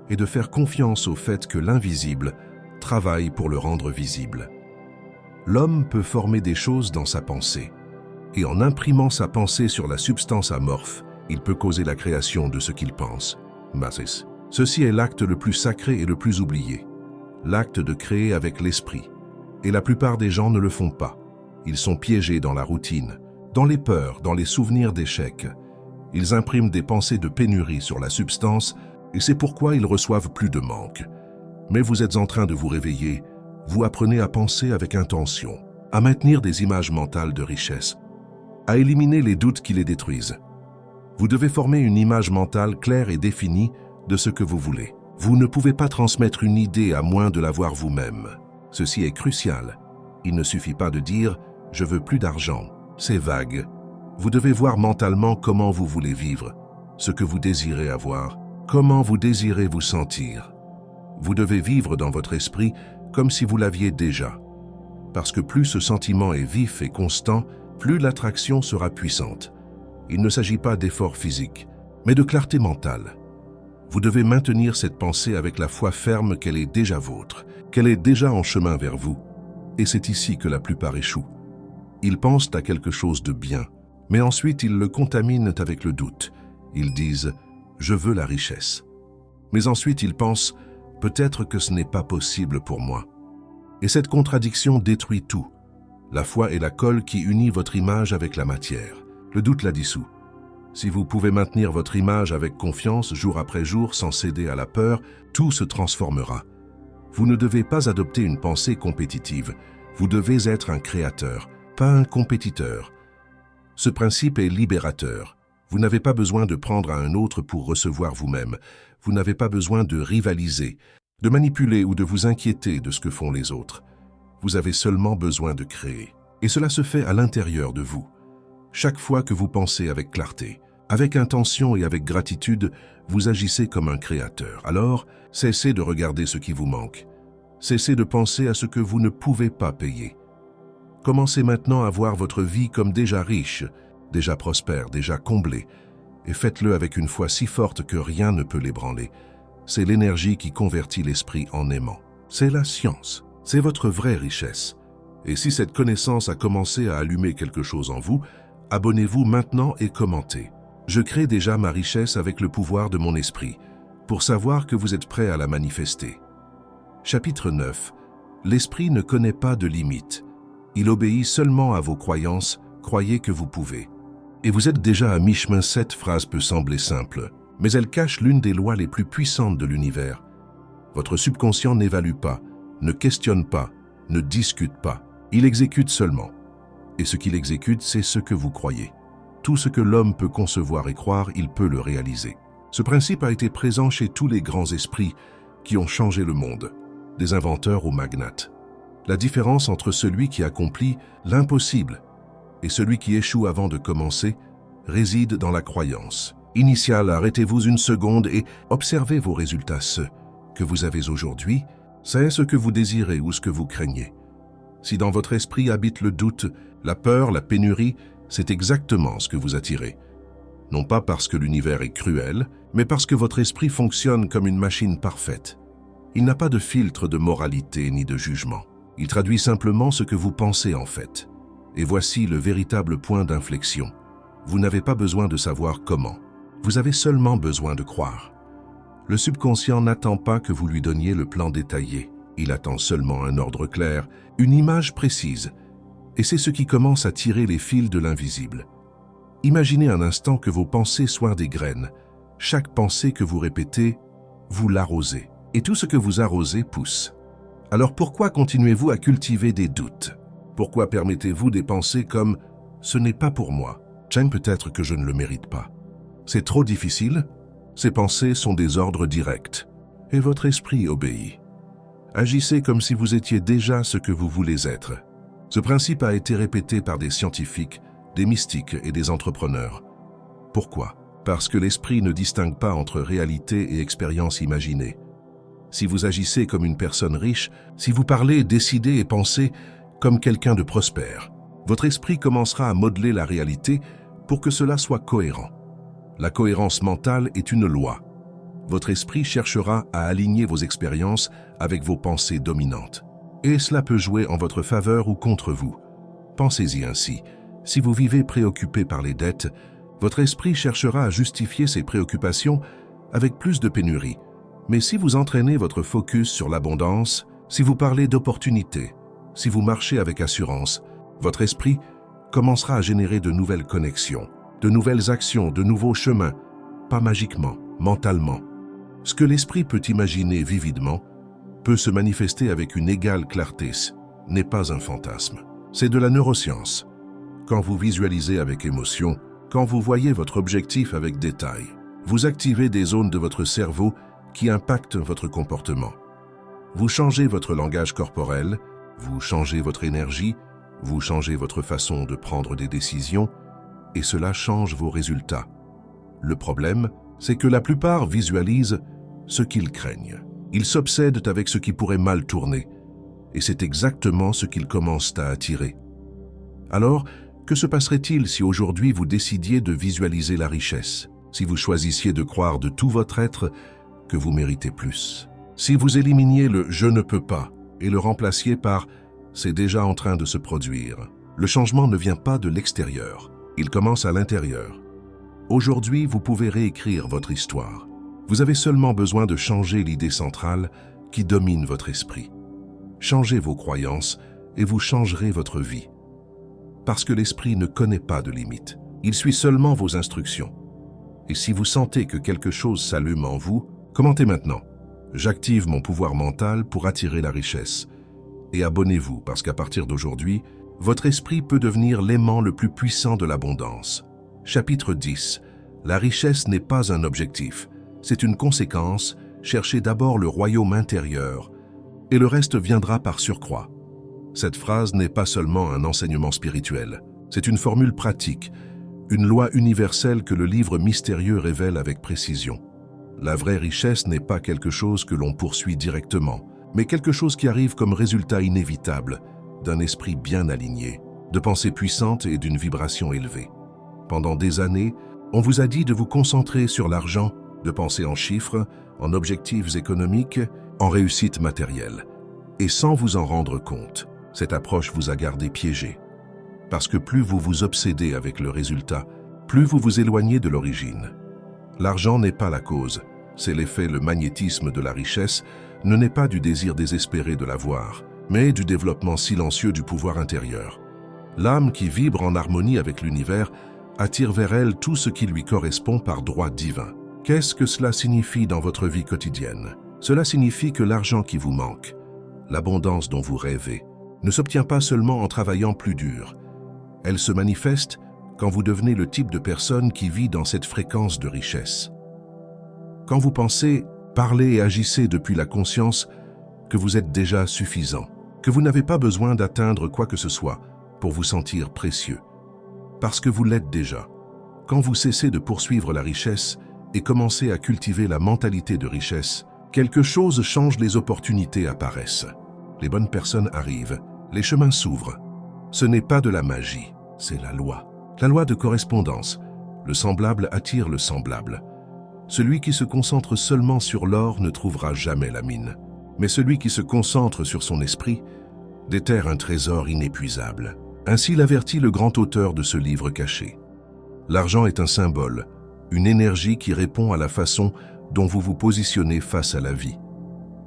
et de faire confiance au fait que l'invisible travaille pour le rendre visible. L'homme peut former des choses dans sa pensée, et en imprimant sa pensée sur la substance amorphe, il peut causer la création de ce qu'il pense. Ceci est l'acte le plus sacré et le plus oublié, l'acte de créer avec l'esprit. Et la plupart des gens ne le font pas. Ils sont piégés dans la routine, dans les peurs, dans les souvenirs d'échecs. Ils impriment des pensées de pénurie sur la substance et c'est pourquoi ils reçoivent plus de manque. Mais vous êtes en train de vous réveiller, vous apprenez à penser avec intention, à maintenir des images mentales de richesse, à éliminer les doutes qui les détruisent. Vous devez former une image mentale claire et définie de ce que vous voulez. Vous ne pouvez pas transmettre une idée à moins de l'avoir vous-même. Ceci est crucial. Il ne suffit pas de dire « je veux plus d'argent ». C'est vague. Vous devez voir mentalement comment vous voulez vivre, ce que vous désirez avoir, comment vous désirez vous sentir. Vous devez vivre dans votre esprit comme si vous l'aviez déjà. Parce que plus ce sentiment est vif et constant, plus l'attraction sera puissante. Il ne s'agit pas d'effort physique, mais de clarté mentale. Vous devez maintenir cette pensée avec la foi ferme qu'elle est déjà vôtre, qu'elle est déjà en chemin vers vous. Et c'est ici que la plupart échouent. Ils pensent à quelque chose de bien, mais ensuite ils le contaminent avec le doute. Ils disent « je veux la richesse ». Mais ensuite ils pensent « peut-être que ce n'est pas possible pour moi ». Et cette contradiction détruit tout. La foi est la colle qui unit votre image avec la matière. Le doute la dissout. Si vous pouvez maintenir votre image avec confiance jour après jour sans céder à la peur, tout se transformera. Vous ne devez pas adopter une pensée compétitive. Vous devez être un créateur, pas un compétiteur. Ce principe est libérateur. Vous n'avez pas besoin de prendre à un autre pour recevoir vous-même. Vous n'avez pas besoin de rivaliser, de manipuler ou de vous inquiéter de ce que font les autres. Vous avez seulement besoin de créer. Et cela se fait à l'intérieur de vous. Chaque fois que vous pensez avec clarté, avec intention et avec gratitude, vous agissez comme un créateur. Alors, cessez de regarder ce qui vous manque. Cessez de penser à ce que vous ne pouvez pas payer. Commencez maintenant à voir votre vie comme déjà riche, déjà prospère, déjà comblée, et faites-le avec une foi si forte que rien ne peut l'ébranler. C'est l'énergie qui convertit l'esprit en aimant. C'est la science. C'est votre vraie richesse. Et si cette connaissance a commencé à allumer quelque chose en vous, abonnez-vous maintenant et commentez. Je crée déjà ma richesse avec le pouvoir de mon esprit, pour savoir que vous êtes prêt à la manifester. Chapitre 9. L'esprit ne connaît pas de limites. Il obéit seulement à vos croyances, croyez que vous pouvez. Et vous êtes déjà à mi-chemin. Cette phrase peut sembler simple, mais elle cache l'une des lois les plus puissantes de l'univers. Votre subconscient n'évalue pas, ne questionne pas, ne discute pas. Il exécute seulement. Et ce qu'il exécute, c'est ce que vous croyez. Tout ce que l'homme peut concevoir et croire, il peut le réaliser. Ce principe a été présent chez tous les grands esprits qui ont changé le monde, des inventeurs aux magnates. La différence entre celui qui accomplit l'impossible et celui qui échoue avant de commencer réside dans la croyance. Initiale, arrêtez-vous une seconde et observez vos résultats. Ce que vous avez aujourd'hui, c'est ce que vous désirez ou ce que vous craignez. Si dans votre esprit habite le doute, la peur, la pénurie, c'est exactement ce que vous attirez. Non pas parce que l'univers est cruel, mais parce que votre esprit fonctionne comme une machine parfaite. Il n'a pas de filtre de moralité ni de jugement. Il traduit simplement ce que vous pensez en fait. Et voici le véritable point d'inflexion. Vous n'avez pas besoin de savoir comment. Vous avez seulement besoin de croire. Le subconscient n'attend pas que vous lui donniez le plan détaillé. Il attend seulement un ordre clair, une image précise. Et c'est ce qui commence à tirer les fils de l'invisible. Imaginez un instant que vos pensées soient des graines. Chaque pensée que vous répétez, vous l'arrosez. Et tout ce que vous arrosez pousse. Alors pourquoi continuez-vous à cultiver des doutes? Pourquoi permettez-vous des pensées comme « ce n'est pas pour moi » ? Tiens, peut-être que je ne le mérite pas. C'est trop difficile? Ces pensées sont des ordres directs. Et votre esprit obéit. Agissez comme si vous étiez déjà ce que vous voulez être. Ce principe a été répété par des scientifiques, des mystiques et des entrepreneurs. Pourquoi? Parce que l'esprit ne distingue pas entre réalité et expérience imaginée. Si vous agissez comme une personne riche, si vous parlez, décidez et pensez comme quelqu'un de prospère, votre esprit commencera à modeler la réalité pour que cela soit cohérent. La cohérence mentale est une loi. Votre esprit cherchera à aligner vos expériences avec vos pensées dominantes. Et cela peut jouer en votre faveur ou contre vous. Pensez-y ainsi. Si vous vivez préoccupé par les dettes, votre esprit cherchera à justifier ses préoccupations avec plus de pénurie. Mais si vous entraînez votre focus sur l'abondance, si vous parlez d'opportunités, si vous marchez avec assurance, votre esprit commencera à générer de nouvelles connexions, de nouvelles actions, de nouveaux chemins, pas magiquement, mentalement. Ce que l'esprit peut imaginer vividement peut se manifester avec une égale clarté, n'est pas un fantasme. C'est de la neuroscience. Quand vous visualisez avec émotion, quand vous voyez votre objectif avec détail, vous activez des zones de votre cerveau qui impactent votre comportement. Vous changez votre langage corporel, vous changez votre énergie, vous changez votre façon de prendre des décisions, et cela change vos résultats. Le problème, c'est que la plupart visualisent ce qu'ils craignent. Ils s'obsèdent avec ce qui pourrait mal tourner, et c'est exactement ce qu'ils commencent à attirer. Alors, que se passerait-il si aujourd'hui vous décidiez de visualiser la richesse? Si vous choisissiez de croire de tout votre être que vous méritez plus. Si vous éliminiez le « je ne peux pas » et le remplaciez par « c'est déjà en train de se produire », le changement ne vient pas de l'extérieur, il commence à l'intérieur. Aujourd'hui, vous pouvez réécrire votre histoire. Vous avez seulement besoin de changer l'idée centrale qui domine votre esprit. Changez vos croyances et vous changerez votre vie. Parce que l'esprit ne connaît pas de limites. Il suit seulement vos instructions. Et si vous sentez que quelque chose s'allume en vous, commentez maintenant. J'active mon pouvoir mental pour attirer la richesse. Et abonnez-vous parce qu'à partir d'aujourd'hui, votre esprit peut devenir l'aimant le plus puissant de l'abondance. Chapitre 10. La richesse n'est pas un objectif. C'est une conséquence. Cherchez d'abord le royaume intérieur et le reste viendra par surcroît. Cette phrase n'est pas seulement un enseignement spirituel. C'est une formule pratique, une loi universelle que le livre mystérieux révèle avec précision. La vraie richesse n'est pas quelque chose que l'on poursuit directement, mais quelque chose qui arrive comme résultat inévitable d'un esprit bien aligné, de pensées puissantes et d'une vibration élevée. Pendant des années, on vous a dit de vous concentrer sur l'argent, de penser en chiffres, en objectifs économiques, en réussite matérielle. Et sans vous en rendre compte, cette approche vous a gardé piégé. Parce que plus vous vous obsédez avec le résultat, plus vous vous éloignez de l'origine. L'argent n'est pas la cause, c'est l'effet, le magnétisme de la richesse ne naît pas du désir désespéré de l'avoir, mais du développement silencieux du pouvoir intérieur. L'âme qui vibre en harmonie avec l'univers attire vers elle tout ce qui lui correspond par droit divin. Qu'est-ce que cela signifie dans votre vie quotidienne? Cela signifie que l'argent qui vous manque, l'abondance dont vous rêvez, ne s'obtient pas seulement en travaillant plus dur. Elle se manifeste quand vous devenez le type de personne qui vit dans cette fréquence de richesse. Quand vous pensez, parlez et agissez depuis la conscience que vous êtes déjà suffisant, que vous n'avez pas besoin d'atteindre quoi que ce soit pour vous sentir précieux, parce que vous l'êtes déjà. Quand vous cessez de poursuivre la richesse et commencez à cultiver la mentalité de richesse, quelque chose change, les opportunités apparaissent. Les bonnes personnes arrivent, les chemins s'ouvrent. Ce n'est pas de la magie, c'est la loi de correspondance. Le semblable attire le semblable. Celui qui se concentre seulement sur l'or ne trouvera jamais la mine. Mais celui qui se concentre sur son esprit déterre un trésor inépuisable. Ainsi l'avertit le grand auteur de ce livre caché. L'argent est un symbole, une énergie qui répond à la façon dont vous vous positionnez face à la vie.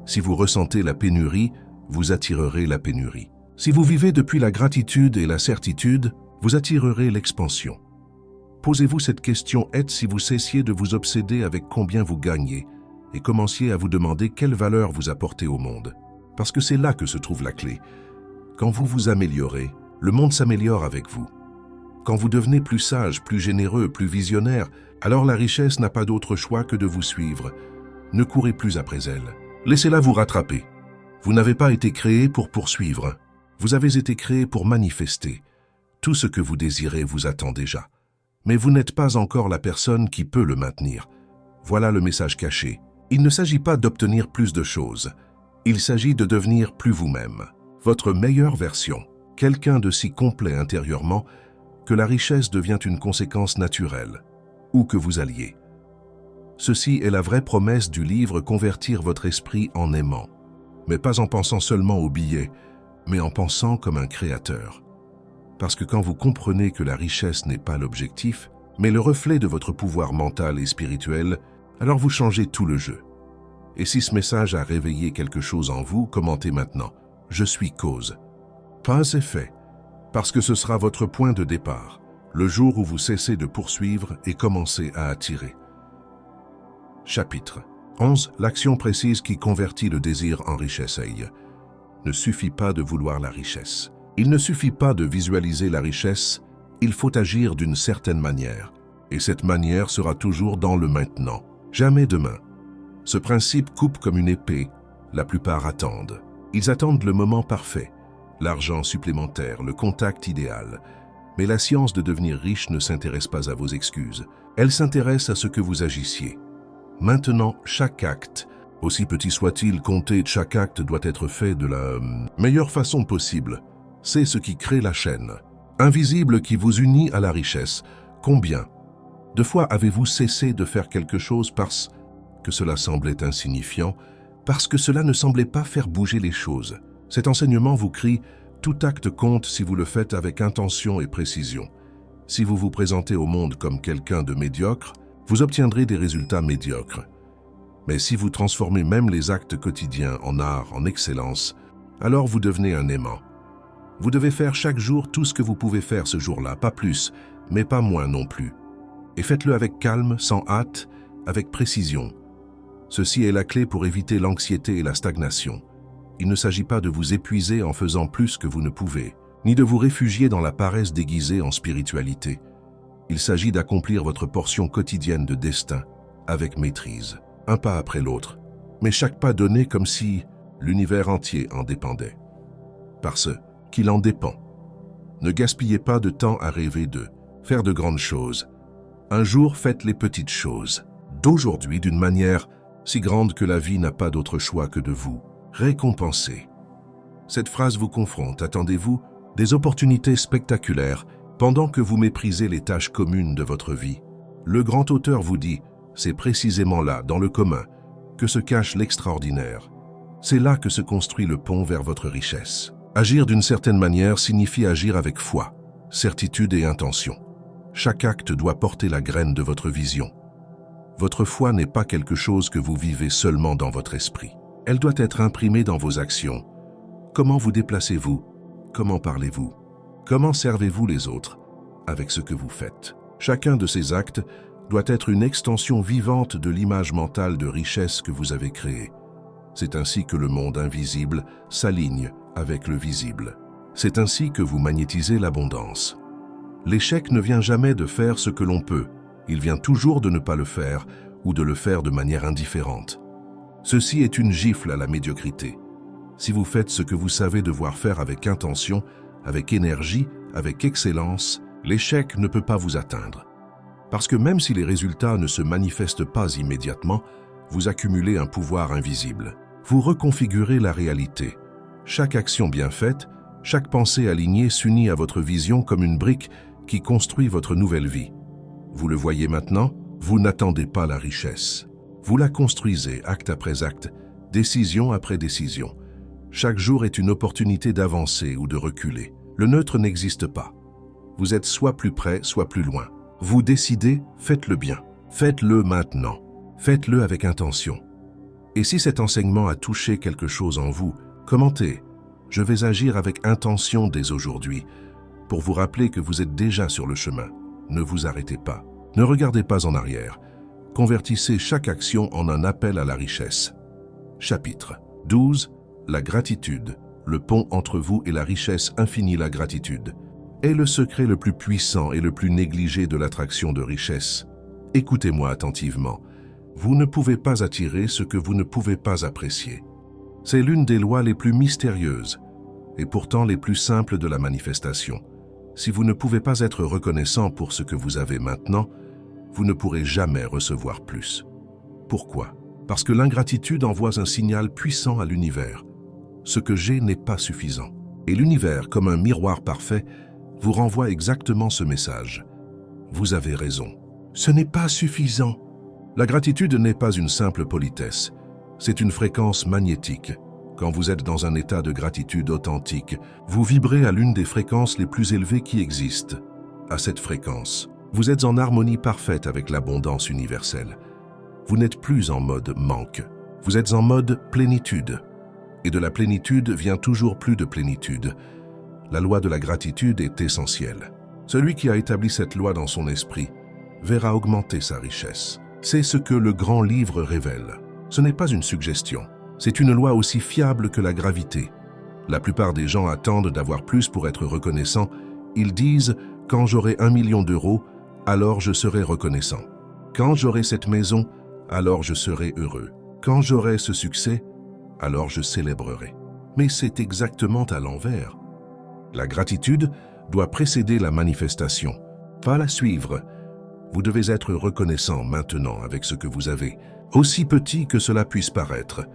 Si vous ressentez la pénurie, vous attirerez la pénurie. Si vous vivez depuis la gratitude et la certitude, vous attirerez l'expansion. Posez-vous cette question: si vous cessiez de vous obséder avec combien vous gagnez et commenciez à vous demander quelle valeur vous apportez au monde. Parce que c'est là que se trouve la clé. Quand vous vous améliorez, le monde s'améliore avec vous. Quand vous devenez plus sage, plus généreux, plus visionnaire, alors la richesse n'a pas d'autre choix que de vous suivre. Ne courez plus après elle. Laissez-la vous rattraper. Vous n'avez pas été créé pour poursuivre. Vous avez été créé pour manifester. Tout ce que vous désirez vous attend déjà. Mais vous n'êtes pas encore la personne qui peut le maintenir. Voilà le message caché. Il ne s'agit pas d'obtenir plus de choses. Il s'agit de devenir plus vous-même. Votre meilleure version. Quelqu'un de si complet intérieurement que la richesse devient une conséquence naturelle. Où que vous alliez. Ceci est la vraie promesse du livre: convertir votre esprit en aimant. Mais pas en pensant seulement aux billets, mais en pensant comme un créateur. Parce que quand vous comprenez que la richesse n'est pas l'objectif, mais le reflet de votre pouvoir mental et spirituel, alors vous changez tout le jeu. Et si ce message a réveillé quelque chose en vous, commentez maintenant: je suis cause. Pas effet, parce que ce sera votre point de départ, le jour où vous cessez de poursuivre et commencez à attirer. Chapitre 11. L'action précise qui convertit le désir en richesse. Ne suffit pas de vouloir la richesse. Il ne suffit pas de visualiser la richesse, il faut agir d'une certaine manière. Et cette manière sera toujours dans le maintenant, jamais demain. Ce principe coupe comme une épée, la plupart attendent. Ils attendent le moment parfait, l'argent supplémentaire, le contact idéal. Mais la science de devenir riche ne s'intéresse pas à vos excuses, elle s'intéresse à ce que vous agissiez. Maintenant, chaque acte, aussi petit soit-il, compté, chaque acte doit être fait de la meilleure façon possible. C'est ce qui crée la chaîne, invisible qui vous unit à la richesse. Combien de fois avez-vous cessé de faire quelque chose parce que cela semblait insignifiant, parce que cela ne semblait pas faire bouger les choses. Cet enseignement vous crie « Tout acte compte si vous le faites avec intention et précision ». Si vous vous présentez au monde comme quelqu'un de médiocre, vous obtiendrez des résultats médiocres. Mais si vous transformez même les actes quotidiens en art, en excellence, alors vous devenez un aimant. Vous devez faire chaque jour tout ce que vous pouvez faire ce jour-là, pas plus, mais pas moins non plus. Et faites-le avec calme, sans hâte, avec précision. Ceci est la clé pour éviter l'anxiété et la stagnation. Il ne s'agit pas de vous épuiser en faisant plus que vous ne pouvez, ni de vous réfugier dans la paresse déguisée en spiritualité. Il s'agit d'accomplir votre portion quotidienne de destin, avec maîtrise, un pas après l'autre, mais chaque pas donné comme si l'univers entier en dépendait. Parce qu'il en dépend. Ne gaspillez pas de temps à rêver de faire de grandes choses. Un jour, faites les petites choses, d'aujourd'hui d'une manière si grande que la vie n'a pas d'autre choix que de vous récompenser. Cette phrase vous confronte, attendez-vous, des opportunités spectaculaires pendant que vous méprisez les tâches communes de votre vie. Le grand auteur vous dit, c'est précisément là, dans le commun, que se cache l'extraordinaire. C'est là que se construit le pont vers votre richesse. Agir d'une certaine manière signifie agir avec foi, certitude et intention. Chaque acte doit porter la graine de votre vision. Votre foi n'est pas quelque chose que vous vivez seulement dans votre esprit. Elle doit être imprimée dans vos actions. Comment vous déplacez-vous? Comment parlez-vous? Comment servez-vous les autres avec ce que vous faites? Chacun de ces actes doit être une extension vivante de l'image mentale de richesse que vous avez créée. C'est ainsi que le monde invisible s'aligne avec le visible. C'est ainsi que vous magnétisez l'abondance. L'échec ne vient jamais de faire ce que l'on peut. Il vient toujours de ne pas le faire ou de le faire de manière indifférente. Ceci est une gifle à la médiocrité. Si vous faites ce que vous savez devoir faire avec intention, avec énergie, avec excellence, l'échec ne peut pas vous atteindre. Parce que même si les résultats ne se manifestent pas immédiatement, vous accumulez un pouvoir invisible. Vous reconfigurez la réalité. Chaque action bien faite, chaque pensée alignée s'unit à votre vision comme une brique qui construit votre nouvelle vie. Vous le voyez maintenant, vous n'attendez pas la richesse. Vous la construisez acte après acte, décision après décision. Chaque jour est une opportunité d'avancer ou de reculer. Le neutre n'existe pas. Vous êtes soit plus près, soit plus loin. Vous décidez, faites-le bien. Faites-le maintenant. Faites-le avec intention. Et si cet enseignement a touché quelque chose en vous, commentez. Je vais agir avec intention dès aujourd'hui, pour vous rappeler que vous êtes déjà sur le chemin. Ne vous arrêtez pas. Ne regardez pas en arrière. Convertissez chaque action en un appel à la richesse. Chapitre 12. La gratitude. Le pont entre vous et la richesse infinie, la gratitude, est le secret le plus puissant et le plus négligé de l'attraction de richesse. Écoutez-moi attentivement. Vous ne pouvez pas attirer ce que vous ne pouvez pas apprécier. C'est l'une des lois les plus mystérieuses et pourtant les plus simples de la manifestation. Si vous ne pouvez pas être reconnaissant pour ce que vous avez maintenant, vous ne pourrez jamais recevoir plus. Pourquoi? Parce que l'ingratitude envoie un signal puissant à l'univers. Ce que j'ai n'est pas suffisant. Et l'univers, comme un miroir parfait, vous renvoie exactement ce message. Vous avez raison. Ce n'est pas suffisant. La gratitude n'est pas une simple politesse. C'est une fréquence magnétique. Quand vous êtes dans un état de gratitude authentique, vous vibrez à l'une des fréquences les plus élevées qui existent. À cette fréquence, vous êtes en harmonie parfaite avec l'abondance universelle. Vous n'êtes plus en mode manque. Vous êtes en mode plénitude. Et de la plénitude vient toujours plus de plénitude. La loi de la gratitude est essentielle. Celui qui a établi cette loi dans son esprit verra augmenter sa richesse. C'est ce que le grand livre révèle. Ce n'est pas une suggestion. C'est une loi aussi fiable que la gravité. La plupart des gens attendent d'avoir plus pour être reconnaissants. Ils disent « Quand j'aurai 1 million d'euros, alors je serai reconnaissant. Quand j'aurai cette maison, alors je serai heureux. Quand j'aurai ce succès, alors je célébrerai. » Mais c'est exactement à l'envers. La gratitude doit précéder la manifestation, pas la suivre. Vous devez être reconnaissant maintenant avec ce que vous avez, aussi petit que cela puisse paraître.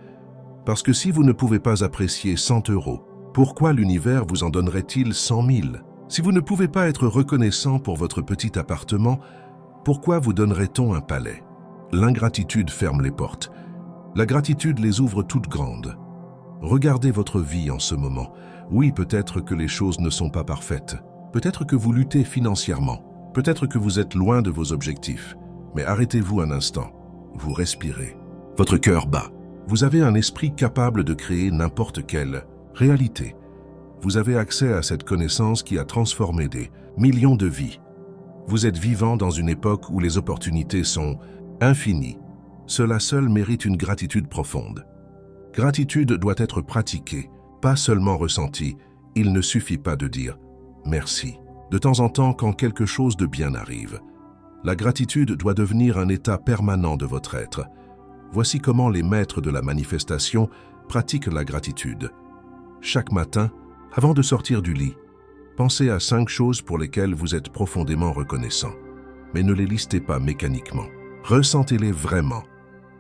Parce que si vous ne pouvez pas apprécier 100 euros, pourquoi l'univers vous en donnerait-il 100 000? Si vous ne pouvez pas être reconnaissant pour votre petit appartement, pourquoi vous donnerait-on un palais? L'ingratitude ferme les portes. La gratitude les ouvre toutes grandes. Regardez votre vie en ce moment. Oui, peut-être que les choses ne sont pas parfaites. Peut-être que vous luttez financièrement. Peut-être que vous êtes loin de vos objectifs. Mais arrêtez-vous un instant. Vous respirez. Votre cœur bat. Vous avez un esprit capable de créer n'importe quelle réalité. Vous avez accès à cette connaissance qui a transformé des millions de vies. Vous êtes vivant dans une époque où les opportunités sont infinies. Cela seul mérite une gratitude profonde. Gratitude doit être pratiquée, pas seulement ressentie. Il ne suffit pas de dire « merci ». De temps en temps, quand quelque chose de bien arrive, la gratitude doit devenir un état permanent de votre être. Voici comment les maîtres de la manifestation pratiquent la gratitude. Chaque matin, avant de sortir du lit, pensez à 5 choses pour lesquelles vous êtes profondément reconnaissant. Mais ne les listez pas mécaniquement. Ressentez-les vraiment.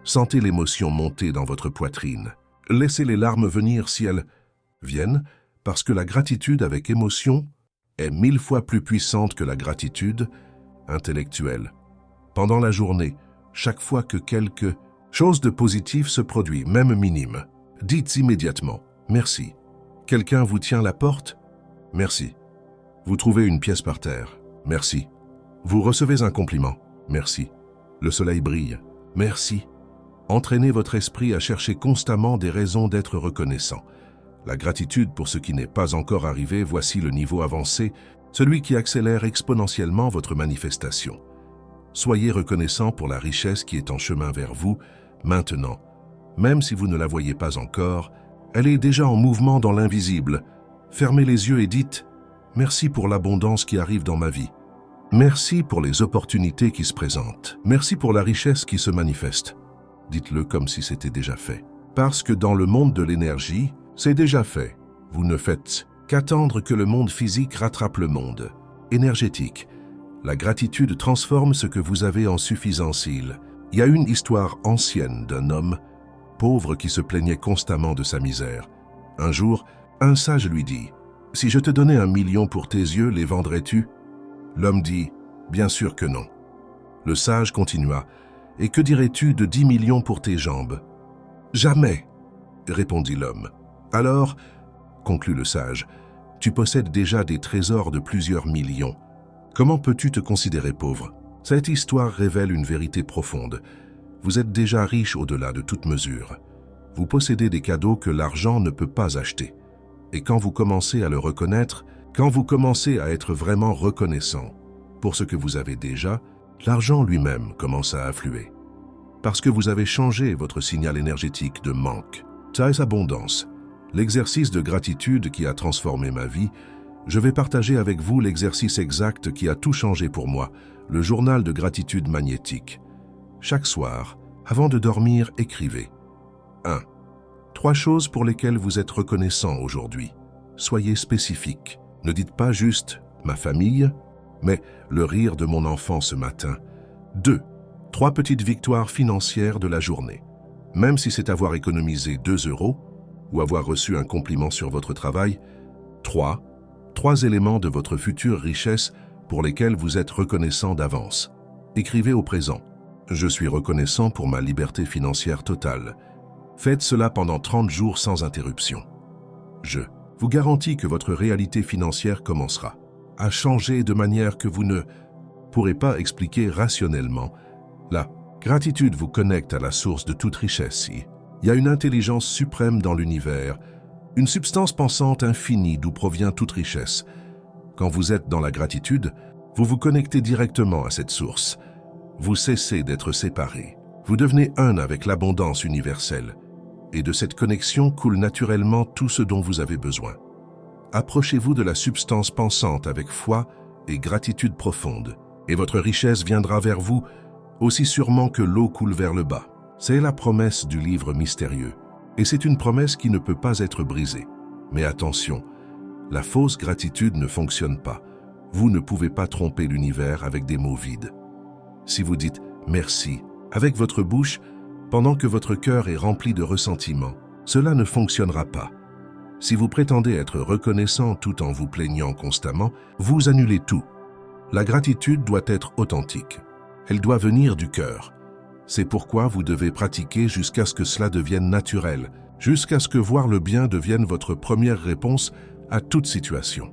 Sentez l'émotion monter dans votre poitrine. Laissez les larmes venir si elles viennent, parce que la gratitude avec émotion est 1000 fois plus puissante que la gratitude intellectuelle. Pendant la journée, chaque fois que quelque chose de positif se produit, même minime, dites immédiatement « merci ». Quelqu'un vous tient la porte? Merci. Vous trouvez une pièce par terre? Merci. Vous recevez un compliment? Merci. Le soleil brille? Merci. Entraînez votre esprit à chercher constamment des raisons d'être reconnaissant. La gratitude pour ce qui n'est pas encore arrivé, voici le niveau avancé, celui qui accélère exponentiellement votre manifestation. Soyez reconnaissant pour la richesse qui est en chemin vers vous, maintenant. Même si vous ne la voyez pas encore, elle est déjà en mouvement dans l'invisible. Fermez les yeux et dites « Merci pour l'abondance qui arrive dans ma vie. Merci pour les opportunités qui se présentent. Merci pour la richesse qui se manifeste. » Dites-le comme si c'était déjà fait. Parce que dans le monde de l'énergie, c'est déjà fait. Vous ne faites qu'attendre que le monde physique rattrape le monde énergétique. La gratitude transforme ce que vous avez en suffisance. Il y a une histoire ancienne d'un homme pauvre qui se plaignait constamment de sa misère. Un jour, un sage lui dit « Si je te donnais 1 million pour tes yeux, les vendrais-tu » L'homme dit « Bien sûr que non ». Le sage continua « Et que dirais-tu de 10 millions pour tes jambes ?»« Jamais » répondit l'homme. « Alors, conclut le sage, tu possèdes déjà des trésors de plusieurs millions. Comment peux-tu te considérer pauvre? Cette histoire révèle une vérité profonde. Vous êtes déjà riche au-delà de toute mesure. Vous possédez des cadeaux que l'argent ne peut pas acheter. Et quand vous commencez à le reconnaître, quand vous commencez à être vraiment reconnaissant pour ce que vous avez déjà, l'argent lui-même commence à affluer. Parce que vous avez changé votre signal énergétique de manque. Ça est abondance. L'exercice de gratitude qui a transformé ma vie, je vais partager avec vous l'exercice exact qui a tout changé pour moi, le journal de gratitude magnétique. Chaque soir, avant de dormir, écrivez. 1. 3 choses pour lesquelles vous êtes reconnaissant aujourd'hui. Soyez spécifique. Ne dites pas juste « ma famille », mais « le rire de mon enfant ce matin ». 2. 3 petites victoires financières de la journée. Même si c'est avoir économisé 2 € ou avoir reçu un compliment sur votre travail. 3 éléments de votre future richesse pour lesquels vous êtes reconnaissant d'avance. Écrivez au présent. Je suis reconnaissant pour ma liberté financière totale. Faites cela pendant 30 jours sans interruption. Je vous garantis que votre réalité financière commencera à changer de manière que vous ne pourrez pas expliquer rationnellement. La gratitude vous connecte à la source de toute richesse. Il y a une intelligence suprême dans l'univers, une substance pensante infinie d'où provient toute richesse. Quand vous êtes dans la gratitude, vous vous connectez directement à cette source. Vous cessez d'être séparés. Vous devenez un avec l'abondance universelle. Et de cette connexion coule naturellement tout ce dont vous avez besoin. Approchez-vous de la substance pensante avec foi et gratitude profonde, et votre richesse viendra vers vous aussi sûrement que l'eau coule vers le bas. C'est la promesse du livre mystérieux, et c'est une promesse qui ne peut pas être brisée. Mais attention, la fausse gratitude ne fonctionne pas. Vous ne pouvez pas tromper l'univers avec des mots vides. Si vous dites « merci » avec votre bouche, pendant que votre cœur est rempli de ressentiment, cela ne fonctionnera pas. Si vous prétendez être reconnaissant tout en vous plaignant constamment, vous annulez tout. La gratitude doit être authentique. Elle doit venir du cœur. C'est pourquoi vous devez pratiquer jusqu'à ce que cela devienne naturel, jusqu'à ce que voir le bien devienne votre première réponse à toute situation.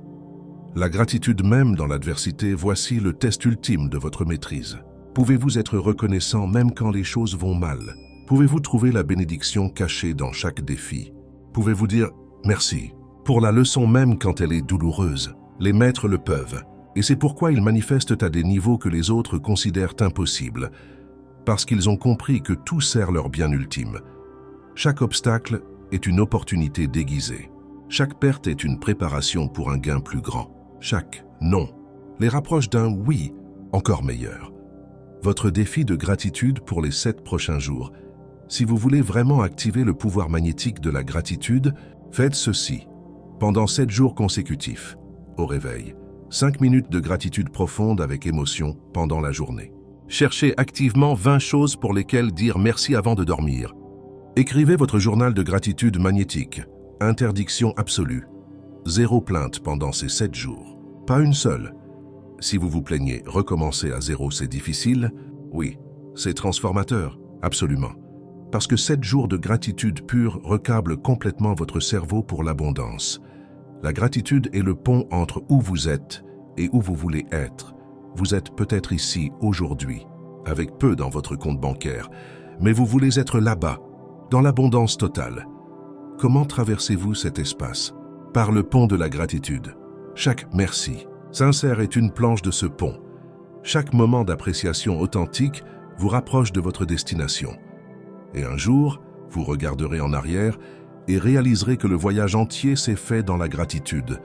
La gratitude même dans l'adversité, voici le test ultime de votre maîtrise. Pouvez-vous être reconnaissant même quand les choses vont mal? Pouvez-vous trouver la bénédiction cachée dans chaque défi? Pouvez-vous dire « merci » pour la leçon même quand elle est douloureuse? Les maîtres le peuvent, et c'est pourquoi ils manifestent à des niveaux que les autres considèrent impossibles, parce qu'ils ont compris que tout sert leur bien ultime. Chaque obstacle est une opportunité déguisée. Chaque perte est une préparation pour un gain plus grand. Chaque non les rapproche d'un oui encore meilleur. Votre défi de gratitude pour les 7 prochains jours. Si vous voulez vraiment activer le pouvoir magnétique de la gratitude, faites ceci. Pendant 7 jours consécutifs, au réveil, 5 minutes de gratitude profonde avec émotion pendant la journée. Cherchez activement 20 choses pour lesquelles dire merci avant de dormir. Écrivez votre journal de gratitude magnétique. Interdiction absolue. 0 plainte pendant ces 7 jours. Pas une seule. Si vous vous plaignez, recommencer à 0, c'est difficile? Oui, c'est transformateur, absolument. Parce que 7 jours de gratitude pure recablent complètement votre cerveau pour l'abondance. La gratitude est le pont entre où vous êtes et où vous voulez être. Vous êtes peut-être ici aujourd'hui, avec peu dans votre compte bancaire, mais vous voulez être là-bas, dans l'abondance totale. Comment traversez-vous cet espace? Par le pont de la gratitude. Chaque merci sincère est une planche de ce pont. Chaque moment d'appréciation authentique vous rapproche de votre destination. Et un jour, vous regarderez en arrière et réaliserez que le voyage entier s'est fait dans la gratitude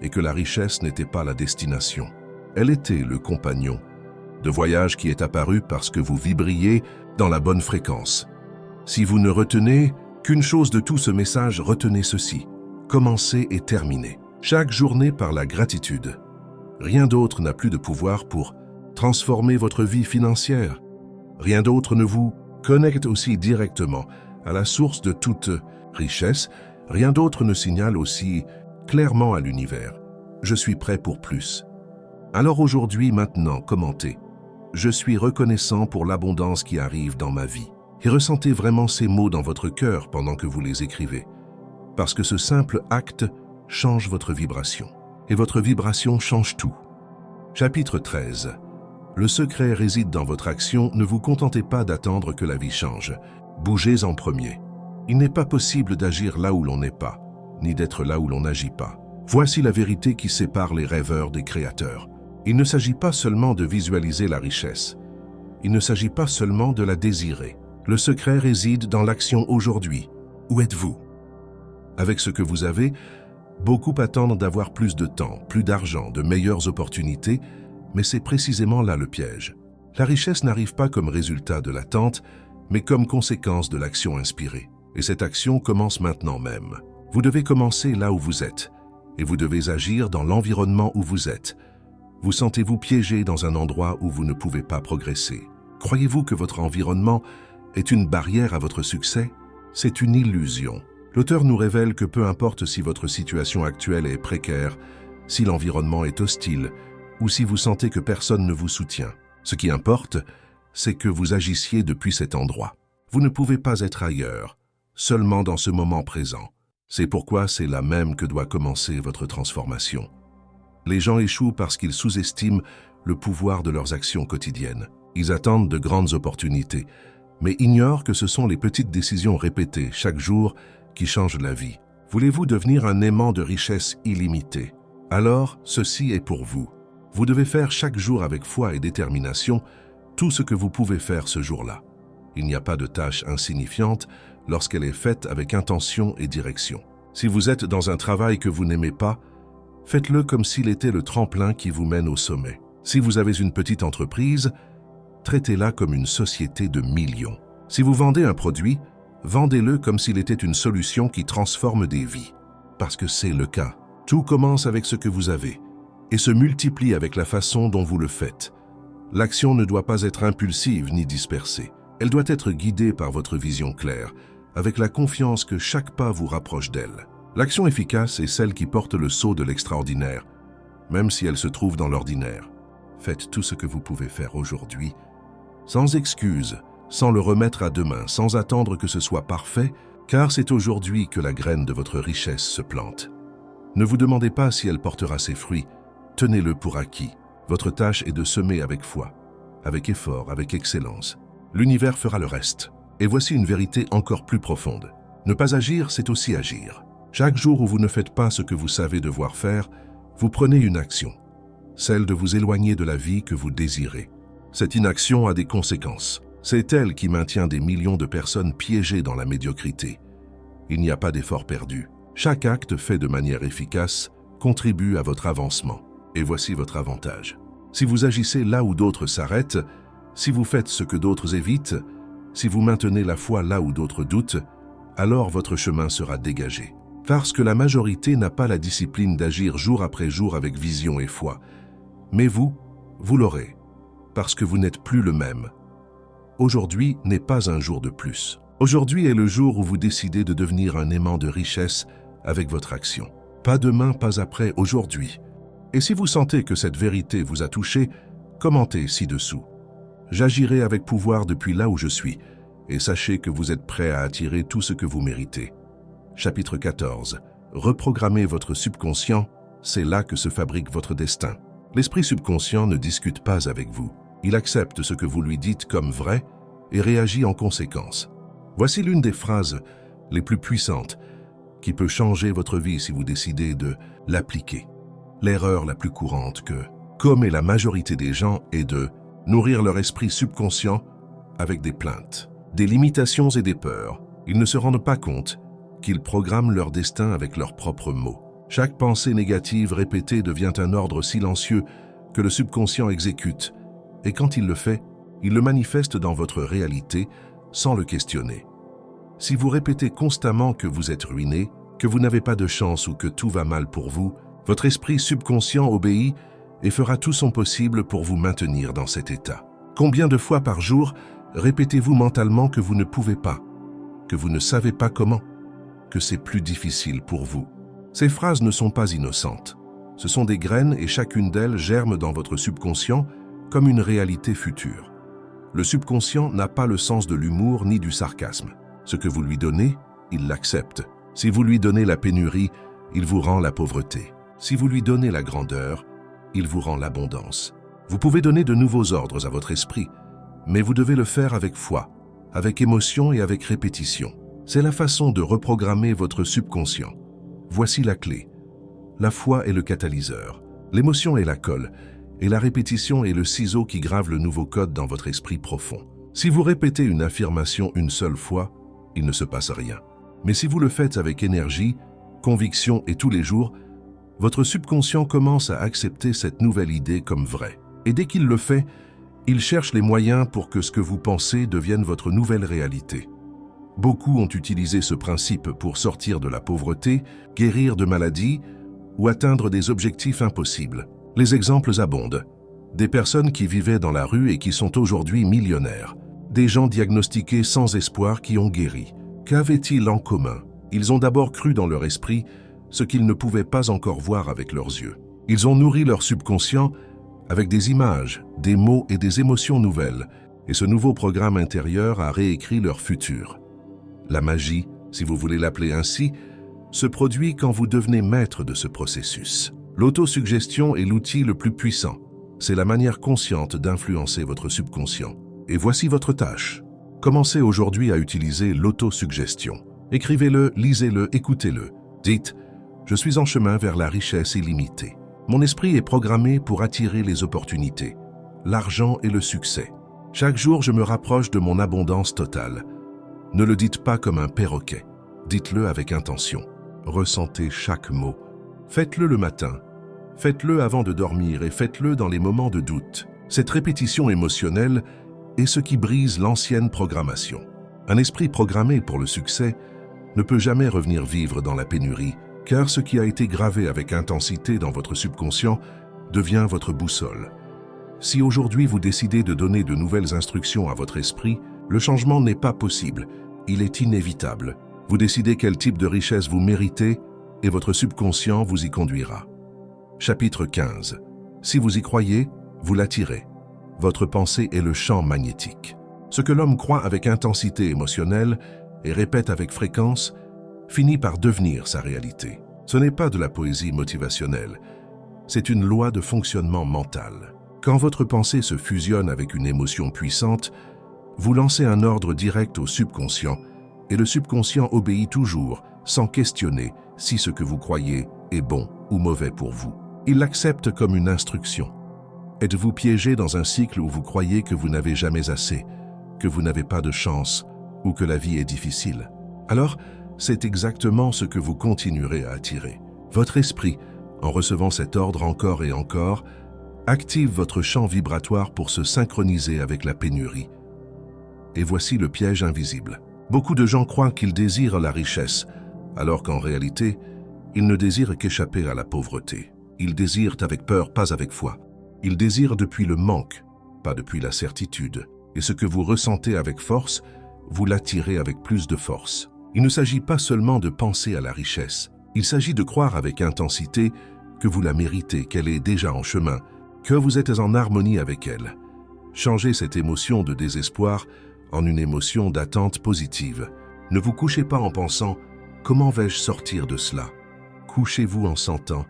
et que la richesse n'était pas la destination. Elle était le compagnon de voyage qui est apparu parce que vous vibriez dans la bonne fréquence. Si vous ne retenez qu'une chose de tout ce message, retenez ceci. Commencez et terminez. Chaque journée par la gratitude. Rien d'autre n'a plus de pouvoir pour transformer votre vie financière. Rien d'autre ne vous connecte aussi directement à la source de toute richesse. Rien d'autre ne signale aussi clairement à l'univers. Je suis prêt pour plus. Alors aujourd'hui, maintenant, commentez. Je suis reconnaissant pour l'abondance qui arrive dans ma vie. Et ressentez vraiment ces mots dans votre cœur pendant que vous les écrivez. Parce que ce simple acte change votre vibration. Et votre vibration change tout. Chapitre 13. Le secret réside dans votre action. Ne vous contentez pas d'attendre que la vie change. Bougez en premier. Il n'est pas possible d'agir là où l'on n'est pas, ni d'être là où l'on n'agit pas. Voici la vérité qui sépare les rêveurs des créateurs. Il ne s'agit pas seulement de visualiser la richesse. Il ne s'agit pas seulement de la désirer. Le secret réside dans l'action aujourd'hui. Où êtes-vous? Avec ce que vous avez, beaucoup attendent d'avoir plus de temps, plus d'argent, de meilleures opportunités, mais c'est précisément là le piège. La richesse n'arrive pas comme résultat de l'attente, mais comme conséquence de l'action inspirée. Et cette action commence maintenant même. Vous devez commencer là où vous êtes, et vous devez agir dans l'environnement où vous êtes. Vous sentez-vous piégé dans un endroit où vous ne pouvez pas progresser? Croyez-vous que votre environnement est une barrière à votre succès? C'est une illusion. L'auteur nous révèle que peu importe si votre situation actuelle est précaire, si l'environnement est hostile, ou si vous sentez que personne ne vous soutient. Ce qui importe, c'est que vous agissiez depuis cet endroit. Vous ne pouvez pas être ailleurs, seulement dans ce moment présent. C'est pourquoi c'est là même que doit commencer votre transformation. Les gens échouent parce qu'ils sous-estiment le pouvoir de leurs actions quotidiennes. Ils attendent de grandes opportunités, mais ignorent que ce sont les petites décisions répétées chaque jour qui changent la vie. Voulez-vous devenir un aimant de richesse illimitée? Alors, ceci est pour vous. Vous devez faire chaque jour avec foi et détermination tout ce que vous pouvez faire ce jour-là. Il n'y a pas de tâche insignifiante lorsqu'elle est faite avec intention et direction. Si vous êtes dans un travail que vous n'aimez pas, faites-le comme s'il était le tremplin qui vous mène au sommet. Si vous avez une petite entreprise, traitez-la comme une société de millions. Si vous vendez un produit, vendez-le comme s'il était une solution qui transforme des vies. Parce que c'est le cas. Tout commence avec ce que vous avez et se multiplie avec la façon dont vous le faites. L'action ne doit pas être impulsive ni dispersée. Elle doit être guidée par votre vision claire, avec la confiance que chaque pas vous rapproche d'elle. L'action efficace est celle qui porte le sceau de l'extraordinaire, même si elle se trouve dans l'ordinaire. Faites tout ce que vous pouvez faire aujourd'hui, sans excuse, sans le remettre à demain, sans attendre que ce soit parfait, car c'est aujourd'hui que la graine de votre richesse se plante. Ne vous demandez pas si elle portera ses fruits, tenez-le pour acquis. Votre tâche est de semer avec foi, avec effort, avec excellence. L'univers fera le reste. Et voici une vérité encore plus profonde. Ne pas agir, c'est aussi agir. Chaque jour où vous ne faites pas ce que vous savez devoir faire, vous prenez une action, celle de vous éloigner de la vie que vous désirez. Cette inaction a des conséquences. C'est elle qui maintient des millions de personnes piégées dans la médiocrité. Il n'y a pas d'effort perdu. Chaque acte fait de manière efficace contribue à votre avancement. Et voici votre avantage. Si vous agissez là où d'autres s'arrêtent, si vous faites ce que d'autres évitent, si vous maintenez la foi là où d'autres doutent, alors votre chemin sera dégagé. Parce que la majorité n'a pas la discipline d'agir jour après jour avec vision et foi. Mais vous l'aurez, parce que vous n'êtes plus le même. Aujourd'hui n'est pas un jour de plus. Aujourd'hui est le jour où vous décidez de devenir un aimant de richesse avec votre action. Pas demain, pas après, aujourd'hui. Et si vous sentez que cette vérité vous a touché, commentez ci-dessous. J'agirai avec pouvoir depuis là où je suis, et sachez que vous êtes prêt à attirer tout ce que vous méritez. Chapitre 14. Reprogrammez votre subconscient, c'est là que se fabrique votre destin. L'esprit subconscient ne discute pas avec vous. Il accepte ce que vous lui dites comme vrai et réagit en conséquence. Voici l'une des phrases les plus puissantes qui peut changer votre vie si vous décidez de l'appliquer. L'erreur la plus courante que commet la majorité des gens est de nourrir leur esprit subconscient avec des plaintes, des limitations et des peurs. Ils ne se rendent pas compte qu'ils programment leur destin avec leurs propres mots. Chaque pensée négative répétée devient un ordre silencieux que le subconscient exécute, et quand il le fait, il le manifeste dans votre réalité sans le questionner. Si vous répétez constamment que vous êtes ruiné, que vous n'avez pas de chance ou que tout va mal pour vous, votre esprit subconscient obéit et fera tout son possible pour vous maintenir dans cet état. Combien de fois par jour répétez-vous mentalement que vous ne pouvez pas, que vous ne savez pas comment, que c'est plus difficile pour vous? Ces phrases ne sont pas innocentes. Ce sont des graines et chacune d'elles germe dans votre subconscient comme une réalité future. Le subconscient n'a pas le sens de l'humour ni du sarcasme. Ce que vous lui donnez, il l'accepte. Si vous lui donnez la pénurie, il vous rend la pauvreté. Si vous lui donnez la grandeur, il vous rend l'abondance. Vous pouvez donner de nouveaux ordres à votre esprit, mais vous devez le faire avec foi, avec émotion et avec répétition. C'est la façon de reprogrammer votre subconscient. Voici la clé. La foi est le catalyseur, l'émotion est la colle, et la répétition est le ciseau qui grave le nouveau code dans votre esprit profond. Si vous répétez une affirmation une seule fois, il ne se passe rien. Mais si vous le faites avec énergie, conviction et tous les jours, votre subconscient commence à accepter cette nouvelle idée comme vraie. Et dès qu'il le fait, il cherche les moyens pour que ce que vous pensez devienne votre nouvelle réalité. Beaucoup ont utilisé ce principe pour sortir de la pauvreté, guérir de maladies ou atteindre des objectifs impossibles. Les exemples abondent. Des personnes qui vivaient dans la rue et qui sont aujourd'hui millionnaires. Des gens diagnostiqués sans espoir qui ont guéri. Qu'avaient-ils en commun? Ils ont d'abord cru dans leur esprit ce qu'ils ne pouvaient pas encore voir avec leurs yeux. Ils ont nourri leur subconscient avec des images, des mots et des émotions nouvelles, et ce nouveau programme intérieur a réécrit leur futur. La magie, si vous voulez l'appeler ainsi, se produit quand vous devenez maître de ce processus. L'autosuggestion est l'outil le plus puissant. C'est la manière consciente d'influencer votre subconscient. Et voici votre tâche. Commencez aujourd'hui à utiliser l'autosuggestion. Écrivez-le, lisez-le, écoutez-le. Dites « Je suis en chemin vers la richesse illimitée. Mon esprit est programmé pour attirer les opportunités, l'argent et le succès. Chaque jour, je me rapproche de mon abondance totale. » Ne le dites pas comme un perroquet. Dites-le avec intention. Ressentez chaque mot. Faites-le le matin. Faites-le avant de dormir et faites-le dans les moments de doute. Cette répétition émotionnelle est ce qui brise l'ancienne programmation. Un esprit programmé pour le succès ne peut jamais revenir vivre dans la pénurie, car ce qui a été gravé avec intensité dans votre subconscient devient votre boussole. Si aujourd'hui vous décidez de donner de nouvelles instructions à votre esprit, le changement n'est pas possible, il est inévitable. Vous décidez quel type de richesse vous méritez et votre subconscient vous y conduira. Chapitre 15. Si vous y croyez, vous l'attirez. Votre pensée est le champ magnétique. Ce que l'homme croit avec intensité émotionnelle et répète avec fréquence finit par devenir sa réalité. Ce n'est pas de la poésie motivationnelle, c'est une loi de fonctionnement mental. Quand votre pensée se fusionne avec une émotion puissante, vous lancez un ordre direct au subconscient et le subconscient obéit toujours, sans questionner si ce que vous croyez est bon ou mauvais pour vous. Il l'accepte comme une instruction. Êtes-vous piégé dans un cycle où vous croyez que vous n'avez jamais assez, que vous n'avez pas de chance ou que la vie est difficile? Alors, c'est exactement ce que vous continuerez à attirer. Votre esprit, en recevant cet ordre encore et encore, active votre champ vibratoire pour se synchroniser avec la pénurie. Et voici le piège invisible. Beaucoup de gens croient qu'ils désirent la richesse, alors qu'en réalité, ils ne désirent qu'échapper à la pauvreté. Ils désirent avec peur, pas avec foi. Ils désirent depuis le manque, pas depuis la certitude. Et ce que vous ressentez avec force, vous l'attirez avec plus de force. Il ne s'agit pas seulement de penser à la richesse. Il s'agit de croire avec intensité que vous la méritez, qu'elle est déjà en chemin, que vous êtes en harmonie avec elle. Changez cette émotion de désespoir en une émotion d'attente positive. Ne vous couchez pas en pensant « Comment vais-je sortir de cela ?» Couchez-vous en sentant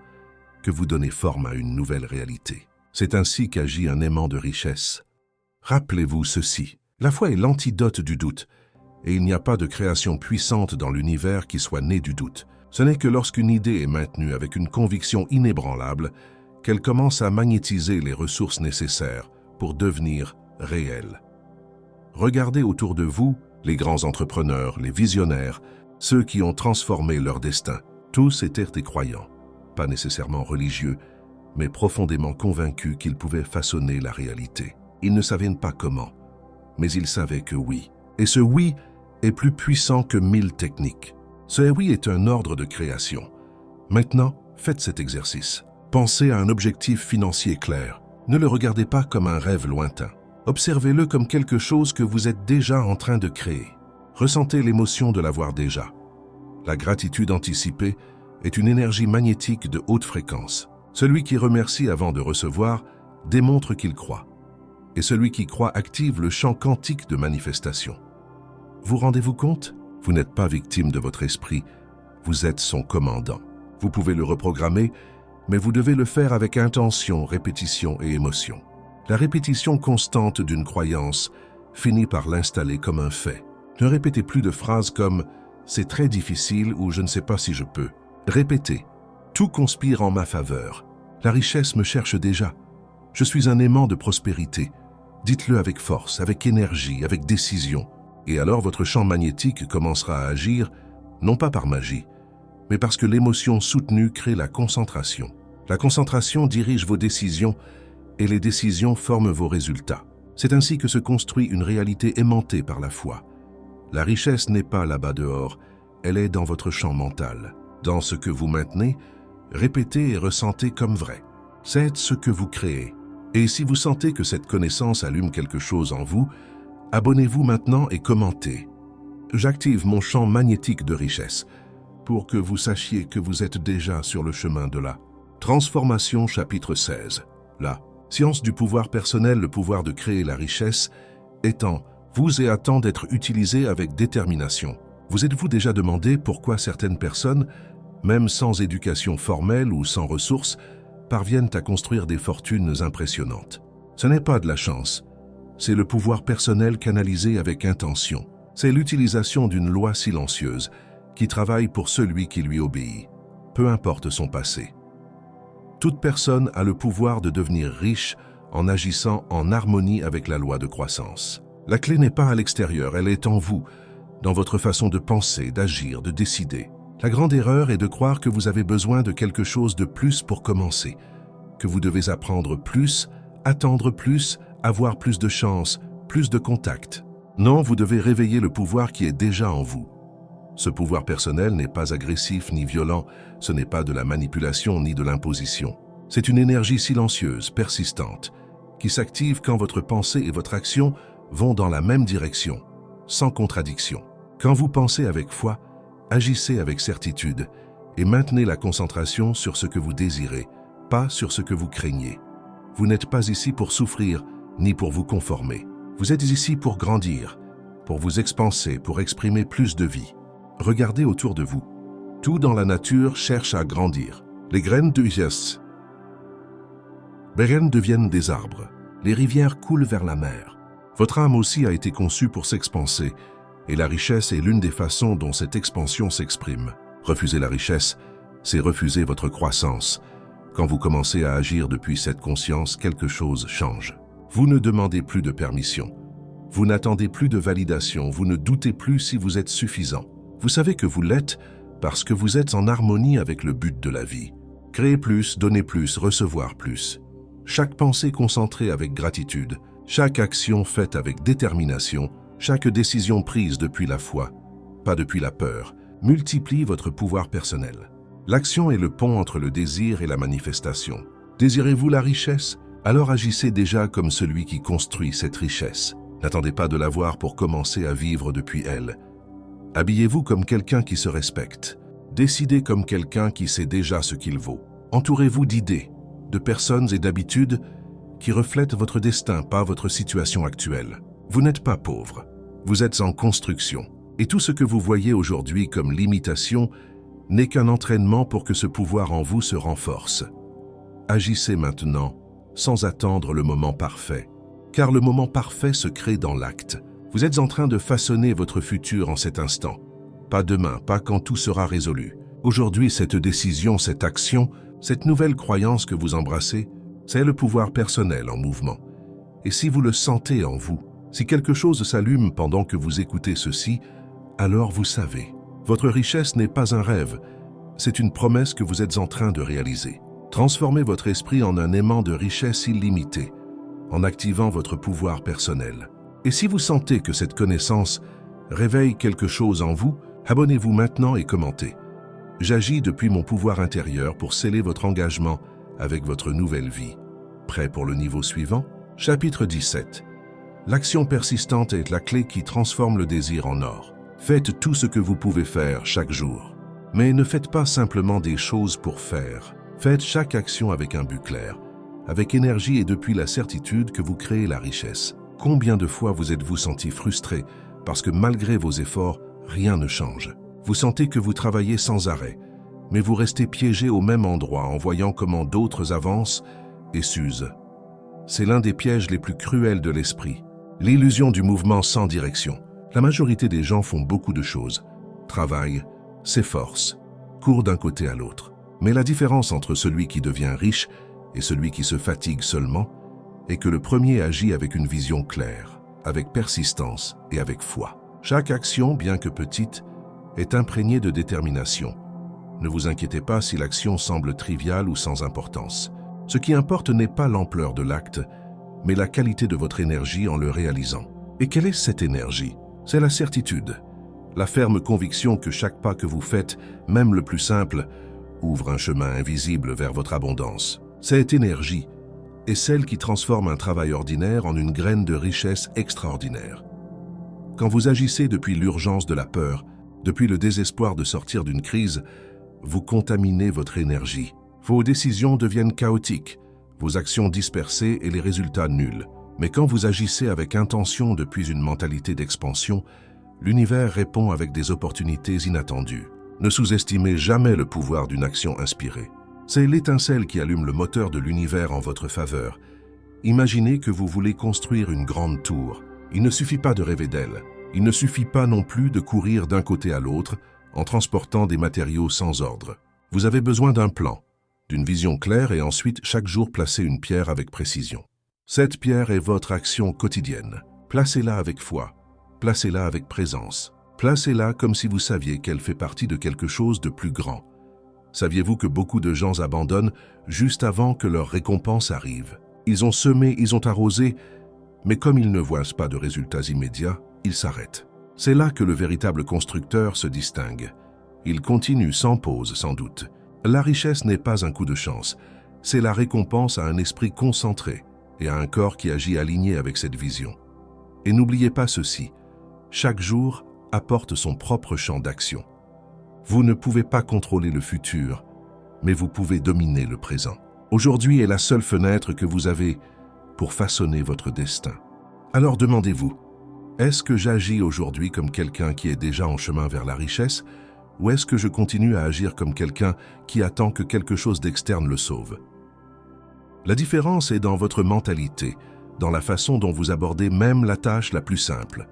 que vous donnez forme à une nouvelle réalité. C'est ainsi qu'agit un aimant de richesse. Rappelez-vous ceci, la foi est l'antidote du doute, et il n'y a pas de création puissante dans l'univers qui soit née du doute. Ce n'est que lorsqu'une idée est maintenue avec une conviction inébranlable qu'elle commence à magnétiser les ressources nécessaires pour devenir réelle. Regardez autour de vous les grands entrepreneurs, les visionnaires, ceux qui ont transformé leur destin. Tous étaient des croyants, pas nécessairement religieux, mais profondément convaincus qu'ils pouvaient façonner la réalité. Ils ne savaient pas comment, mais ils savaient que oui. Et ce oui est plus puissant que 1000 techniques. Ce oui est un ordre de création. Maintenant, faites cet exercice. Pensez à un objectif financier clair. Ne le regardez pas comme un rêve lointain. Observez-le comme quelque chose que vous êtes déjà en train de créer. Ressentez l'émotion de l'avoir déjà. La gratitude anticipée est une énergie magnétique de haute fréquence. Celui qui remercie avant de recevoir démontre qu'il croit. Et celui qui croit active le champ quantique de manifestation. Vous rendez-vous compte? Vous n'êtes pas victime de votre esprit, vous êtes son commandant. Vous pouvez le reprogrammer, mais vous devez le faire avec intention, répétition et émotion. La répétition constante d'une croyance finit par l'installer comme un fait. Ne répétez plus de phrases comme « c'est très difficile » ou « je ne sais pas si je peux ». Répétez « tout conspire en ma faveur ». La richesse me cherche déjà. Je suis un aimant de prospérité. Dites-le avec force, avec énergie, avec décision. Et alors votre champ magnétique commencera à agir, non pas par magie, mais parce que l'émotion soutenue crée la concentration. La concentration dirige vos décisions et les décisions forment vos résultats. C'est ainsi que se construit une réalité aimantée par la foi. La richesse n'est pas là-bas dehors, elle est dans votre champ mental. Dans ce que vous maintenez, répétez et ressentez comme vrai. C'est ce que vous créez. Et si vous sentez que cette connaissance allume quelque chose en vous, abonnez-vous maintenant et commentez. J'active mon champ magnétique de richesse pour que vous sachiez que vous êtes déjà sur le chemin de la transformation chapitre 16. La science du pouvoir personnel, le pouvoir de créer la richesse, étant vous et attend d'être utilisé avec détermination. Vous êtes-vous déjà demandé pourquoi certaines personnes, même sans éducation formelle ou sans ressources, parviennent à construire des fortunes impressionnantes? Ce n'est pas de la chance, c'est le pouvoir personnel canalisé avec intention. C'est l'utilisation d'une loi silencieuse qui travaille pour celui qui lui obéit, peu importe son passé. Toute personne a le pouvoir de devenir riche en agissant en harmonie avec la loi de croissance. La clé n'est pas à l'extérieur, elle est en vous, dans votre façon de penser, d'agir, de décider. La grande erreur est de croire que vous avez besoin de quelque chose de plus pour commencer, que vous devez apprendre plus, attendre plus, avoir plus de chance, plus de contacts. Non, vous devez réveiller le pouvoir qui est déjà en vous. Ce pouvoir personnel n'est pas agressif ni violent, ce n'est pas de la manipulation ni de l'imposition. C'est une énergie silencieuse, persistante, qui s'active quand votre pensée et votre action vont dans la même direction, sans contradiction. Quand vous pensez avec foi, agissez avec certitude et maintenez la concentration sur ce que vous désirez, pas sur ce que vous craignez. Vous n'êtes pas ici pour souffrir ni pour vous conformer. Vous êtes ici pour grandir, pour vous expanser, pour exprimer plus de vie. Regardez autour de vous. Tout dans la nature cherche à grandir. Les graines de richesse deviennent des arbres. Les rivières coulent vers la mer. Votre âme aussi a été conçue pour s'expanser, et la richesse est l'une des façons dont cette expansion s'exprime. Refuser la richesse, c'est refuser votre croissance. Quand vous commencez à agir depuis cette conscience, quelque chose change. Vous ne demandez plus de permission. Vous n'attendez plus de validation. Vous ne doutez plus si vous êtes suffisant. Vous savez que vous l'êtes parce que vous êtes en harmonie avec le but de la vie. Créer plus, donner plus, recevoir plus. Chaque pensée concentrée avec gratitude, chaque action faite avec détermination, chaque décision prise depuis la foi, pas depuis la peur, multiplie votre pouvoir personnel. L'action est le pont entre le désir et la manifestation. Désirez-vous la richesse? Alors agissez déjà comme celui qui construit cette richesse. N'attendez pas de l'avoir pour commencer à vivre depuis elle. Habillez-vous comme quelqu'un qui se respecte. Décidez comme quelqu'un qui sait déjà ce qu'il vaut. Entourez-vous d'idées, de personnes et d'habitudes qui reflètent votre destin, pas votre situation actuelle. Vous n'êtes pas pauvre, vous êtes en construction. Et tout ce que vous voyez aujourd'hui comme limitation n'est qu'un entraînement pour que ce pouvoir en vous se renforce. Agissez maintenant, sans attendre le moment parfait, car le moment parfait se crée dans l'acte. Vous êtes en train de façonner votre futur en cet instant. Pas demain, pas quand tout sera résolu. Aujourd'hui, cette décision, cette action, cette nouvelle croyance que vous embrassez, c'est le pouvoir personnel en mouvement. Et si vous le sentez en vous, si quelque chose s'allume pendant que vous écoutez ceci, alors vous savez. Votre richesse n'est pas un rêve, c'est une promesse que vous êtes en train de réaliser. Transformez votre esprit en un aimant de richesse illimitée, en activant votre pouvoir personnel. Et si vous sentez que cette connaissance réveille quelque chose en vous, abonnez-vous maintenant et commentez. J'agis depuis mon pouvoir intérieur pour sceller votre engagement avec votre nouvelle vie. Prêt pour le niveau suivant? Chapitre 17. L'action persistante est la clé qui transforme le désir en or. Faites tout ce que vous pouvez faire chaque jour. Mais ne faites pas simplement des choses pour faire. Faites chaque action avec un but clair, avec énergie et depuis la certitude que vous créez la richesse. Combien de fois vous êtes-vous senti frustré parce que malgré vos efforts, rien ne change? Vous sentez que vous travaillez sans arrêt, mais vous restez piégé au même endroit en voyant comment d'autres avancent et s'usent. C'est l'un des pièges les plus cruels de l'esprit, l'illusion du mouvement sans direction. La majorité des gens font beaucoup de choses, travaillent, s'efforcent, courent d'un côté à l'autre. Mais la différence entre celui qui devient riche et celui qui se fatigue seulement est que le premier agit avec une vision claire, avec persistance et avec foi. Chaque action, bien que petite, est imprégnée de détermination. Ne vous inquiétez pas si l'action semble triviale ou sans importance. Ce qui importe n'est pas l'ampleur de l'acte, mais la qualité de votre énergie en le réalisant. Et quelle est cette énergie? C'est la certitude, la ferme conviction que chaque pas que vous faites, même le plus simple, ouvre un chemin invisible vers votre abondance. Cette énergie est celle qui transforme un travail ordinaire en une graine de richesse extraordinaire. Quand vous agissez depuis l'urgence de la peur, depuis le désespoir de sortir d'une crise, vous contaminez votre énergie. Vos décisions deviennent chaotiques, vos actions dispersées et les résultats nuls. Mais quand vous agissez avec intention depuis une mentalité d'expansion, l'univers répond avec des opportunités inattendues. Ne sous-estimez jamais le pouvoir d'une action inspirée. C'est l'étincelle qui allume le moteur de l'univers en votre faveur. Imaginez que vous voulez construire une grande tour. Il ne suffit pas de rêver d'elle. Il ne suffit pas non plus de courir d'un côté à l'autre en transportant des matériaux sans ordre. Vous avez besoin d'un plan, d'une vision claire et ensuite chaque jour placer une pierre avec précision. Cette pierre est votre action quotidienne. Placez-la avec foi, placez-la avec présence. Placez-la comme si vous saviez qu'elle fait partie de quelque chose de plus grand. Saviez-vous que beaucoup de gens abandonnent juste avant que leur récompense arrive? Ils ont semé, ils ont arrosé, mais comme ils ne voient pas de résultats immédiats, ils s'arrêtent. C'est là que le véritable constructeur se distingue. Il continue sans pause, sans doute. La richesse n'est pas un coup de chance, c'est la récompense à un esprit concentré et à un corps qui agit aligné avec cette vision. Et n'oubliez pas ceci, chaque jour apporte son propre champ d'action. Vous ne pouvez pas contrôler le futur, mais vous pouvez dominer le présent. Aujourd'hui est la seule fenêtre que vous avez pour façonner votre destin. Alors demandez-vous, est-ce que j'agis aujourd'hui comme quelqu'un qui est déjà en chemin vers la richesse, ou est-ce que je continue à agir comme quelqu'un qui attend que quelque chose d'externe le sauve? La différence est dans votre mentalité, dans la façon dont vous abordez même la tâche la plus simple.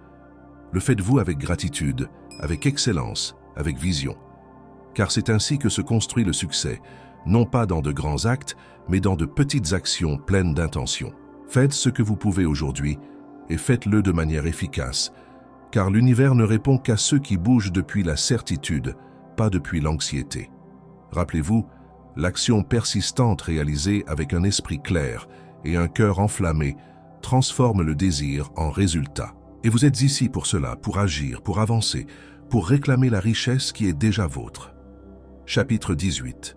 Le faites-vous avec gratitude, avec excellence, avec vision. Car c'est ainsi que se construit le succès, non pas dans de grands actes, mais dans de petites actions pleines d'intention. Faites ce que vous pouvez aujourd'hui, et faites-le de manière efficace, car l'univers ne répond qu'à ceux qui bougent depuis la certitude, pas depuis l'anxiété. Rappelez-vous, l'action persistante réalisée avec un esprit clair et un cœur enflammé transforme le désir en résultat. Et vous êtes ici pour cela, pour agir, pour avancer, pour réclamer la richesse qui est déjà vôtre. Chapitre 18.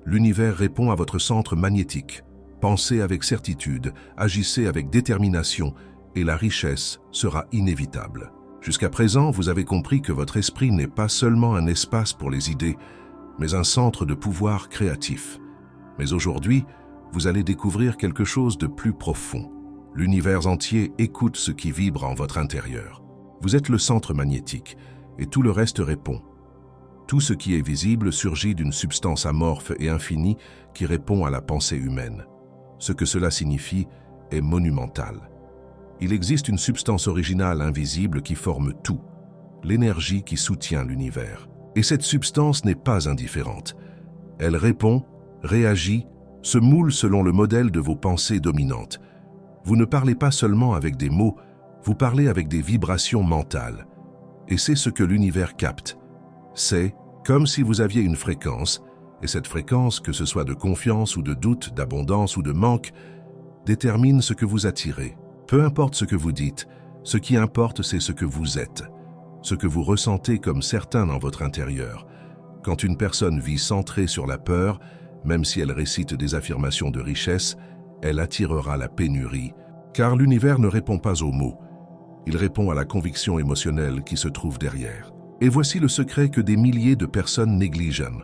L'univers répond à votre centre magnétique. Pensez avec certitude, agissez avec détermination, et la richesse sera inévitable. Jusqu'à présent, vous avez compris que votre esprit n'est pas seulement un espace pour les idées, mais un centre de pouvoir créatif. Mais aujourd'hui, vous allez découvrir quelque chose de plus profond. L'univers entier écoute ce qui vibre en votre intérieur. Vous êtes le centre magnétique, et tout le reste répond. Tout ce qui est visible surgit d'une substance amorphe et infinie qui répond à la pensée humaine. Ce que cela signifie est monumental. Il existe une substance originale invisible qui forme tout, l'énergie qui soutient l'univers. Et cette substance n'est pas indifférente. Elle répond, réagit, se moule selon le modèle de vos pensées dominantes. Vous ne parlez pas seulement avec des mots, vous parlez avec des vibrations mentales. Et c'est ce que l'univers capte. C'est comme si vous aviez une fréquence, et cette fréquence, que ce soit de confiance ou de doute, d'abondance ou de manque, détermine ce que vous attirez. Peu importe ce que vous dites, ce qui importe c'est ce que vous êtes, ce que vous ressentez comme certain dans votre intérieur. Quand une personne vit centrée sur la peur, même si elle récite des affirmations de richesse, elle attirera la pénurie, car l'univers ne répond pas aux mots, il répond à la conviction émotionnelle qui se trouve derrière. Et voici le secret que des milliers de personnes négligent.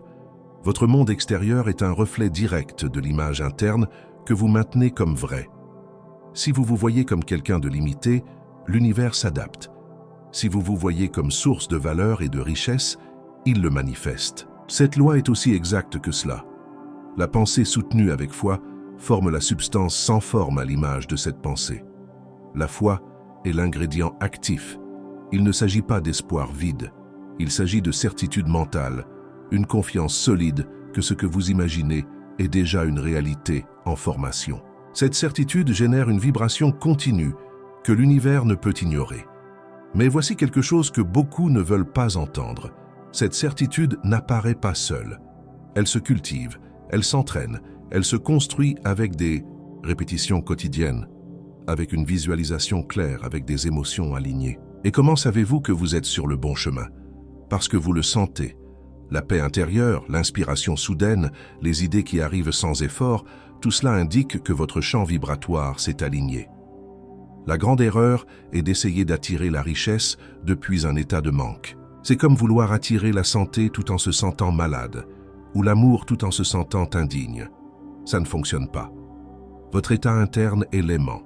Votre monde extérieur est un reflet direct de l'image interne que vous maintenez comme vraie. Si vous vous voyez comme quelqu'un de limité, l'univers s'adapte. Si vous vous voyez comme source de valeur et de richesse, il le manifeste. Cette loi est aussi exacte que cela. La pensée soutenue avec foi forme la substance sans forme à l'image de cette pensée. La foi est l'ingrédient actif. Il ne s'agit pas d'espoir vide. Il s'agit de certitude mentale, une confiance solide que ce que vous imaginez est déjà une réalité en formation. Cette certitude génère une vibration continue que l'univers ne peut ignorer. Mais voici quelque chose que beaucoup ne veulent pas entendre. Cette certitude n'apparaît pas seule. Elle se cultive, elle s'entraîne, elle se construit avec des répétitions quotidiennes, avec une visualisation claire, avec des émotions alignées. Et comment savez-vous que vous êtes sur le bon chemin? Parce que vous le sentez. La paix intérieure, l'inspiration soudaine, les idées qui arrivent sans effort, tout cela indique que votre champ vibratoire s'est aligné. La grande erreur est d'essayer d'attirer la richesse depuis un état de manque. C'est comme vouloir attirer la santé tout en se sentant malade, ou l'amour tout en se sentant indigne. Ça ne fonctionne pas. Votre état interne est l'aimant.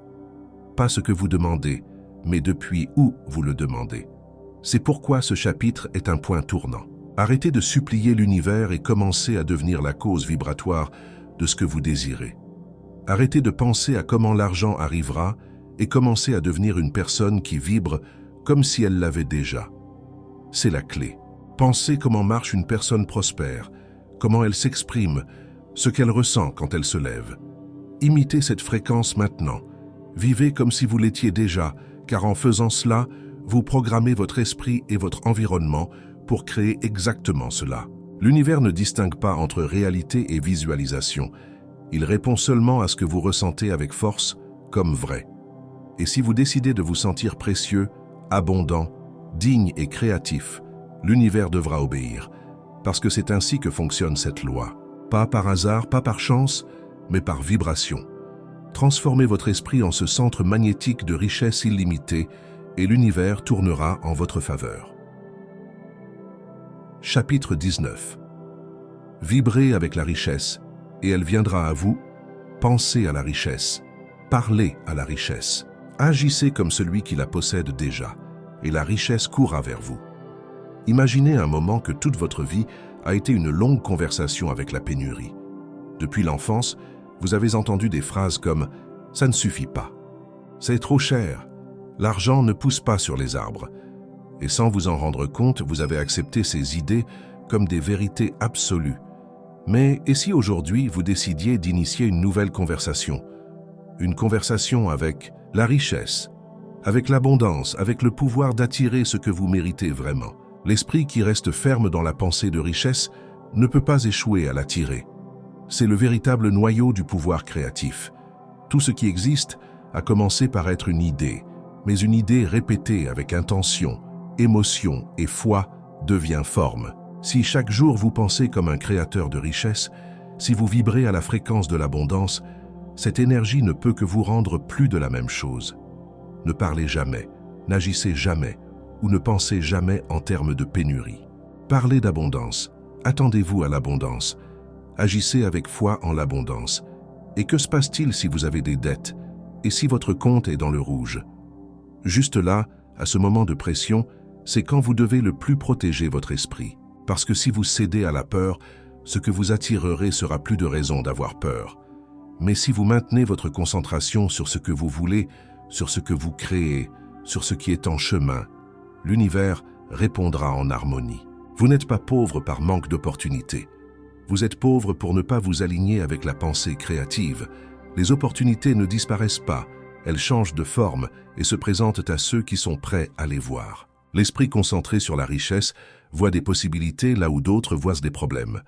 Pas ce que vous demandez, mais depuis où vous le demandez. C'est pourquoi ce chapitre est un point tournant. Arrêtez de supplier l'univers et commencez à devenir la cause vibratoire de ce que vous désirez. Arrêtez de penser à comment l'argent arrivera et commencez à devenir une personne qui vibre comme si elle l'avait déjà. C'est la clé. Pensez comment marche une personne prospère, comment elle s'exprime, ce qu'elle ressent quand elle se lève. Imitez cette fréquence maintenant. Vivez comme si vous l'étiez déjà, car en faisant cela, vous programmez votre esprit et votre environnement pour créer exactement cela. L'univers ne distingue pas entre réalité et visualisation. Il répond seulement à ce que vous ressentez avec force, comme vrai. Et si vous décidez de vous sentir précieux, abondant, digne et créatif, l'univers devra obéir, parce que c'est ainsi que fonctionne cette loi. Pas par hasard, pas par chance, mais par vibration. Transformez votre esprit en ce centre magnétique de richesse illimitée et l'univers tournera en votre faveur. Chapitre 19. Vibrez avec la richesse et elle viendra à vous. Pensez à la richesse. Parlez à la richesse. Agissez comme celui qui la possède déjà, et la richesse courra vers vous. Imaginez un moment que toute votre vie a été une longue conversation avec la pénurie. Depuis l'enfance, vous avez entendu des phrases comme « ça ne suffit pas »,« c'est trop cher »,« l'argent ne pousse pas sur les arbres ». Et sans vous en rendre compte, vous avez accepté ces idées comme des vérités absolues. Mais et si aujourd'hui vous décidiez d'initier une nouvelle conversation? Une conversation avec la richesse, avec l'abondance, avec le pouvoir d'attirer ce que vous méritez vraiment. L'esprit qui reste ferme dans la pensée de richesse ne peut pas échouer à l'attirer. C'est le véritable noyau du pouvoir créatif. Tout ce qui existe a commencé par être une idée, mais une idée répétée avec intention, émotion et foi devient forme. Si chaque jour vous pensez comme un créateur de richesse, si vous vibrez à la fréquence de l'abondance, cette énergie ne peut que vous rendre plus de la même chose. Ne parlez jamais, n'agissez jamais ou ne pensez jamais en termes de pénurie. Parlez d'abondance, attendez-vous à l'abondance, agissez avec foi en l'abondance. Et que se passe-t-il si vous avez des dettes et si votre compte est dans le rouge? Juste là, à ce moment de pression, c'est quand vous devez le plus protéger votre esprit. Parce que si vous cédez à la peur, ce que vous attirerez sera plus de raison d'avoir peur. Mais si vous maintenez votre concentration sur ce que vous voulez, sur ce que vous créez, sur ce qui est en chemin, l'univers répondra en harmonie. Vous n'êtes pas pauvre par manque d'opportunités. Vous êtes pauvre pour ne pas vous aligner avec la pensée créative. Les opportunités ne disparaissent pas, elles changent de forme et se présentent à ceux qui sont prêts à les voir. L'esprit concentré sur la richesse voit des possibilités là où d'autres voient des problèmes.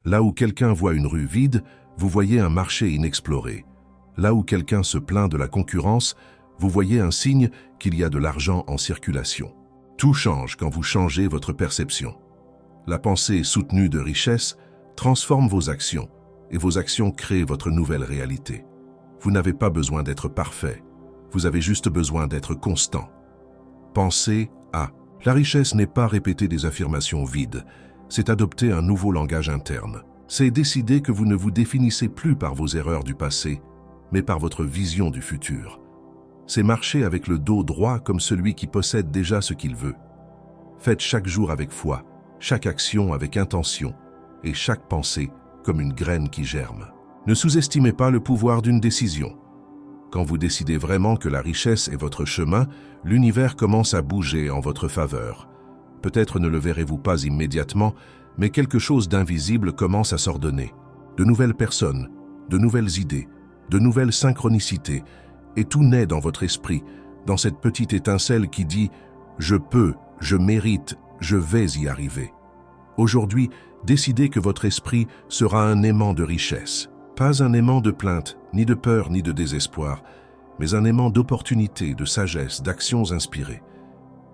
Là où quelqu'un voit une rue vide, vous voyez un marché inexploré. Là où quelqu'un se plaint de la concurrence, vous voyez un signe qu'il y a de l'argent en circulation. Tout change quand vous changez votre perception. La pensée soutenue de richesse transforme vos actions et vos actions créent votre nouvelle réalité. Vous n'avez pas besoin d'être parfait, vous avez juste besoin d'être constant. Pensez à la richesse n'est pas répéter des affirmations vides, c'est adopter un nouveau langage interne. C'est décider que vous ne vous définissez plus par vos erreurs du passé, mais par votre vision du futur. C'est marcher avec le dos droit comme celui qui possède déjà ce qu'il veut. Faites chaque jour avec foi, chaque action avec intention et chaque pensée comme une graine qui germe. Ne sous-estimez pas le pouvoir d'une décision. Quand vous décidez vraiment que la richesse est votre chemin, l'univers commence à bouger en votre faveur. Peut-être ne le verrez-vous pas immédiatement, mais quelque chose d'invisible commence à s'ordonner. De nouvelles personnes, de nouvelles idées, de nouvelles synchronicités, et tout naît dans votre esprit, dans cette petite étincelle qui dit « Je peux, je mérite, je vais y arriver ». Aujourd'hui, décidez que votre esprit sera un aimant de richesse. Pas un aimant de plainte, ni de peur, ni de désespoir, mais un aimant d'opportunité, de sagesse, d'actions inspirées.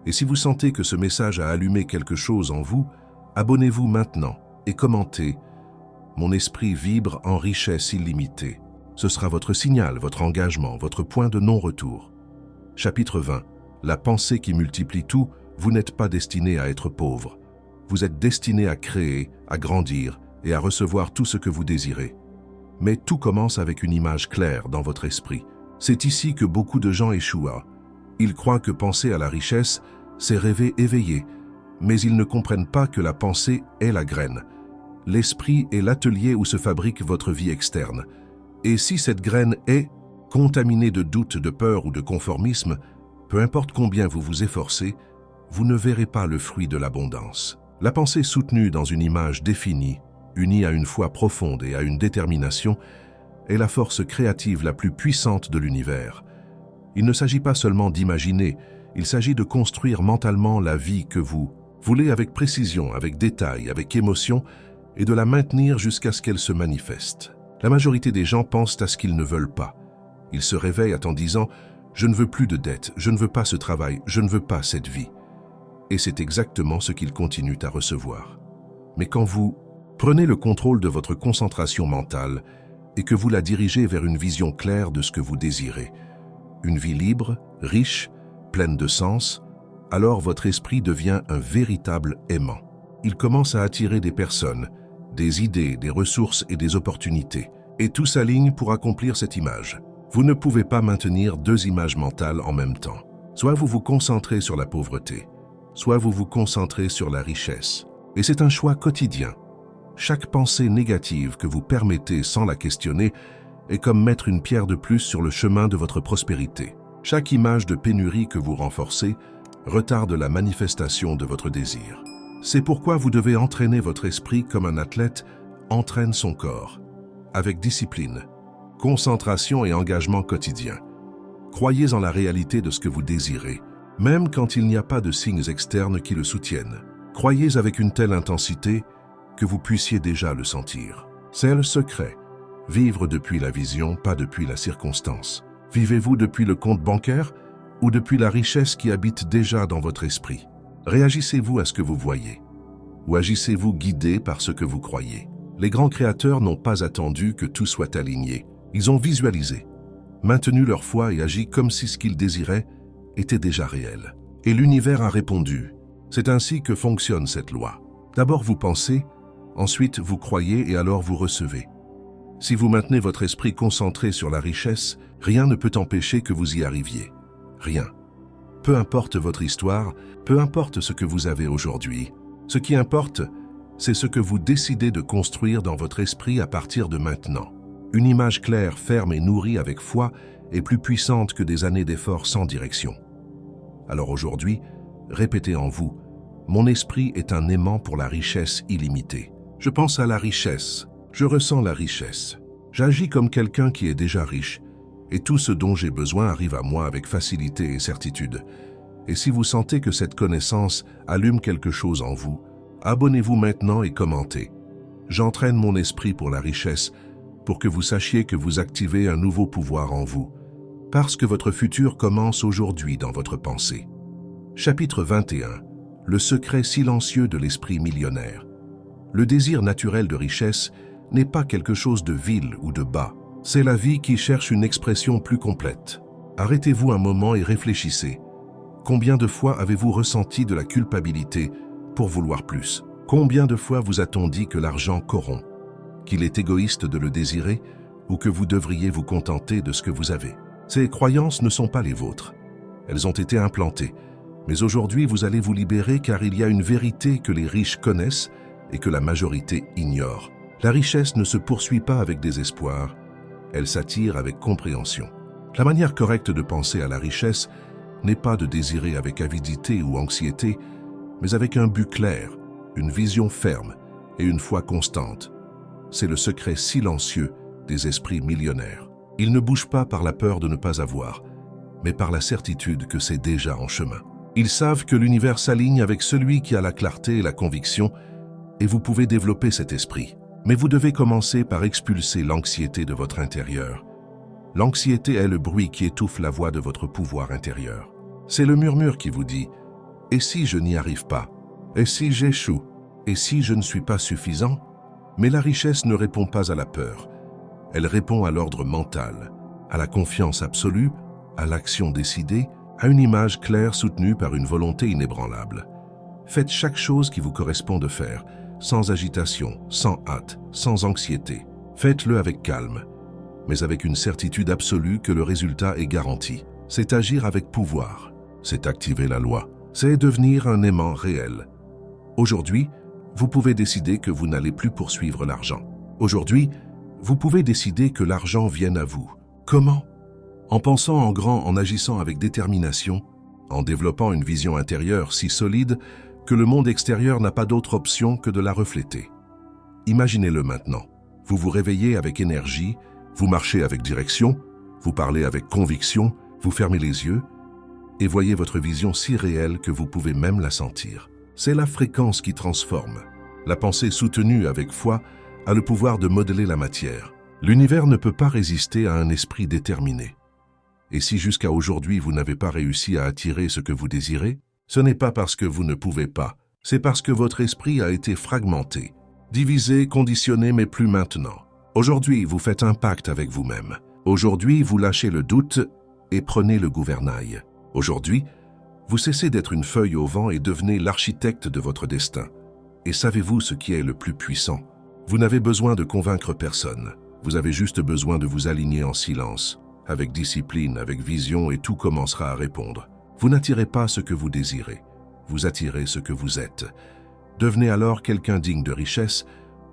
Et si vous sentez que ce message a allumé quelque chose en vous, abonnez-vous maintenant et commentez « Mon esprit vibre en richesse illimitée ». Ce sera votre signal, votre engagement, votre point de non-retour. Chapitre 20. La pensée qui multiplie tout, vous n'êtes pas destiné à être pauvre. Vous êtes destiné à créer, à grandir et à recevoir tout ce que vous désirez. Mais tout commence avec une image claire dans votre esprit. C'est ici que beaucoup de gens échouent. Ils croient que penser à la richesse, c'est rêver éveillé, mais ils ne comprennent pas que la pensée est la graine. L'esprit est l'atelier où se fabrique votre vie externe. Et si cette graine est contaminée de doutes, de peur ou de conformisme, peu importe combien vous vous efforcez, vous ne verrez pas le fruit de l'abondance. La pensée soutenue dans une image définie, unie à une foi profonde et à une détermination, est la force créative la plus puissante de l'univers. Il ne s'agit pas seulement d'imaginer, il s'agit de construire mentalement la vie que vous voulez avec précision, avec détail, avec émotion, et de la maintenir jusqu'à ce qu'elle se manifeste. La majorité des gens pensent à ce qu'ils ne veulent pas. Ils se réveillent en disant « Je ne veux plus de dettes, je ne veux pas ce travail, je ne veux pas cette vie ». Et c'est exactement ce qu'ils continuent à recevoir. Mais quand vous prenez le contrôle de votre concentration mentale et que vous la dirigez vers une vision claire de ce que vous désirez, une vie libre, riche, pleine de sens, alors votre esprit devient un véritable aimant. Il commence à attirer des personnes, des idées, des ressources et des opportunités. Et tout s'aligne pour accomplir cette image. Vous ne pouvez pas maintenir deux images mentales en même temps. Soit vous vous concentrez sur la pauvreté, soit vous vous concentrez sur la richesse. Et c'est un choix quotidien. Chaque pensée négative que vous permettez sans la questionner est comme mettre une pierre de plus sur le chemin de votre prospérité. Chaque image de pénurie que vous renforcez retarde la manifestation de votre désir. C'est pourquoi vous devez entraîner votre esprit comme un athlète entraîne son corps, avec discipline, concentration et engagement quotidien. Croyez en la réalité de ce que vous désirez, même quand il n'y a pas de signes externes qui le soutiennent. Croyez avec une telle intensité que vous puissiez déjà le sentir. C'est le secret. Vivre depuis la vision, pas depuis la circonstance. Vivez-vous depuis le compte bancaire ou depuis la richesse qui habite déjà dans votre esprit? Réagissez-vous à ce que vous voyez? Ou agissez-vous guidé par ce que vous croyez? Les grands créateurs n'ont pas attendu que tout soit aligné. Ils ont visualisé, maintenu leur foi et agi comme si ce qu'ils désiraient était déjà réel. Et l'univers a répondu. C'est ainsi que fonctionne cette loi. D'abord vous pensez, ensuite vous croyez et alors vous recevez. Si vous maintenez votre esprit concentré sur la richesse, rien ne peut empêcher que vous y arriviez. Rien. Peu importe votre histoire, peu importe ce que vous avez aujourd'hui. Ce qui importe, c'est ce que vous décidez de construire dans votre esprit à partir de maintenant. Une image claire, ferme et nourrie avec foi est plus puissante que des années d'efforts sans direction. Alors aujourd'hui, répétez en vous, mon esprit est un aimant pour la richesse illimitée. Je pense à la richesse, je ressens la richesse. J'agis comme quelqu'un qui est déjà riche, et tout ce dont j'ai besoin arrive à moi avec facilité et certitude. Et si vous sentez que cette connaissance allume quelque chose en vous, abonnez-vous maintenant et commentez. J'entraîne mon esprit pour la richesse, pour que vous sachiez que vous activez un nouveau pouvoir en vous, parce que votre futur commence aujourd'hui dans votre pensée. Chapitre 21. Le secret silencieux de l'esprit millionnaire. Le désir naturel de richesse n'est pas quelque chose de vil ou de bas. C'est la vie qui cherche une expression plus complète. Arrêtez-vous un moment et réfléchissez. Combien de fois avez-vous ressenti de la culpabilité pour vouloir plus? Combien de fois vous a-t-on dit que l'argent corrompt, qu'il est égoïste de le désirer ou que vous devriez vous contenter de ce que vous avez? Ces croyances ne sont pas les vôtres. Elles ont été implantées. Mais aujourd'hui, vous allez vous libérer car il y a une vérité que les riches connaissent et que la majorité ignore. La richesse ne se poursuit pas avec désespoir, elle s'attire avec compréhension. La manière correcte de penser à la richesse n'est pas de désirer avec avidité ou anxiété, mais avec un but clair, une vision ferme et une foi constante. C'est le secret silencieux des esprits millionnaires. Ils ne bougent pas par la peur de ne pas avoir, mais par la certitude que c'est déjà en chemin. Ils savent que l'univers s'aligne avec celui qui a la clarté et la conviction, et vous pouvez développer cet esprit. Mais vous devez commencer par expulser l'anxiété de votre intérieur. L'anxiété est le bruit qui étouffe la voix de votre pouvoir intérieur. C'est le murmure qui vous dit « Et si je n'y arrive pas? Et si j'échoue? Et si je ne suis pas suffisant ?» Mais la richesse ne répond pas à la peur. Elle répond à l'ordre mental, à la confiance absolue, à l'action décidée, à une image claire soutenue par une volonté inébranlable. Faites chaque chose qui vous correspond de faire, sans agitation, sans hâte, sans anxiété. Faites-le avec calme, mais avec une certitude absolue que le résultat est garanti. C'est agir avec pouvoir, c'est activer la loi, c'est devenir un aimant réel. Aujourd'hui, vous pouvez décider que vous n'allez plus poursuivre l'argent. Aujourd'hui, vous pouvez décider que l'argent vienne à vous. Comment? En pensant en grand, en agissant avec détermination, en développant une vision intérieure si solide que le monde extérieur n'a pas d'autre option que de la refléter. Imaginez-le maintenant. Vous vous réveillez avec énergie, vous marchez avec direction, vous parlez avec conviction, vous fermez les yeux et voyez votre vision si réelle que vous pouvez même la sentir. C'est la fréquence qui transforme. La pensée soutenue avec foi a le pouvoir de modeler la matière. L'univers ne peut pas résister à un esprit déterminé. Et si jusqu'à aujourd'hui vous n'avez pas réussi à attirer ce que vous désirez, ce n'est pas parce que vous ne pouvez pas, c'est parce que votre esprit a été fragmenté, divisé, conditionné, mais plus maintenant. Aujourd'hui, vous faites un pacte avec vous-même. Aujourd'hui, vous lâchez le doute et prenez le gouvernail. Aujourd'hui, vous cessez d'être une feuille au vent et devenez l'architecte de votre destin. Et savez-vous ce qui est le plus puissant? Vous n'avez besoin de convaincre personne. Vous avez juste besoin de vous aligner en silence. avec discipline, avec vision, et tout commencera à répondre. Vous n'attirez pas ce que vous désirez, vous attirez ce que vous êtes. Devenez alors quelqu'un digne de richesse,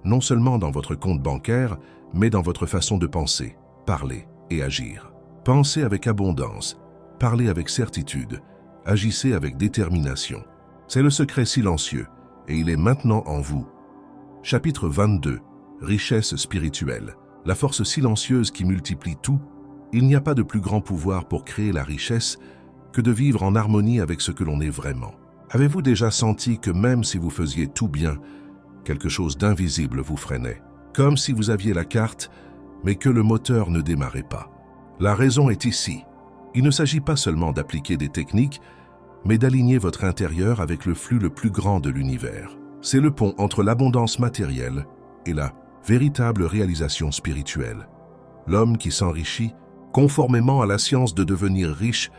non seulement dans votre compte bancaire, mais dans votre façon de penser, parler et agir. Pensez avec abondance, parlez avec certitude, agissez avec détermination. C'est le secret silencieux, et il est maintenant en vous. Chapitre 22. Richesse spirituelle. La force silencieuse qui multiplie tout. Il n'y a pas de plus grand pouvoir pour créer la richesse que de vivre en harmonie avec ce que l'on est vraiment. Avez-vous déjà senti que même si vous faisiez tout bien, quelque chose d'invisible vous freinait, comme si vous aviez la carte, mais que le moteur ne démarrait pas? La raison est ici. Il ne s'agit pas seulement d'appliquer des techniques, mais d'aligner votre intérieur avec le flux le plus grand de l'univers. C'est le pont entre l'abondance matérielle et la véritable réalisation spirituelle. L'homme qui s'enrichit, conformément à la science de devenir riche,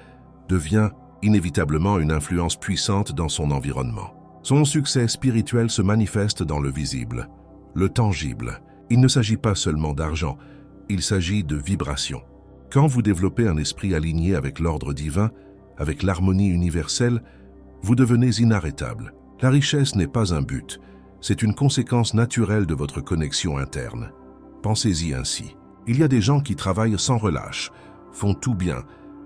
devient inévitablement une influence puissante dans son environnement. Son succès spirituel se manifeste dans le visible, le tangible. Il ne s'agit pas seulement d'argent, il s'agit de vibration. Quand vous développez un esprit aligné avec l'ordre divin, avec l'harmonie universelle, vous devenez inarrêtable. La richesse n'est pas un but, c'est une conséquence naturelle de votre connexion interne. Pensez-y ainsi. Il y a des gens qui travaillent sans relâche, font tout bien,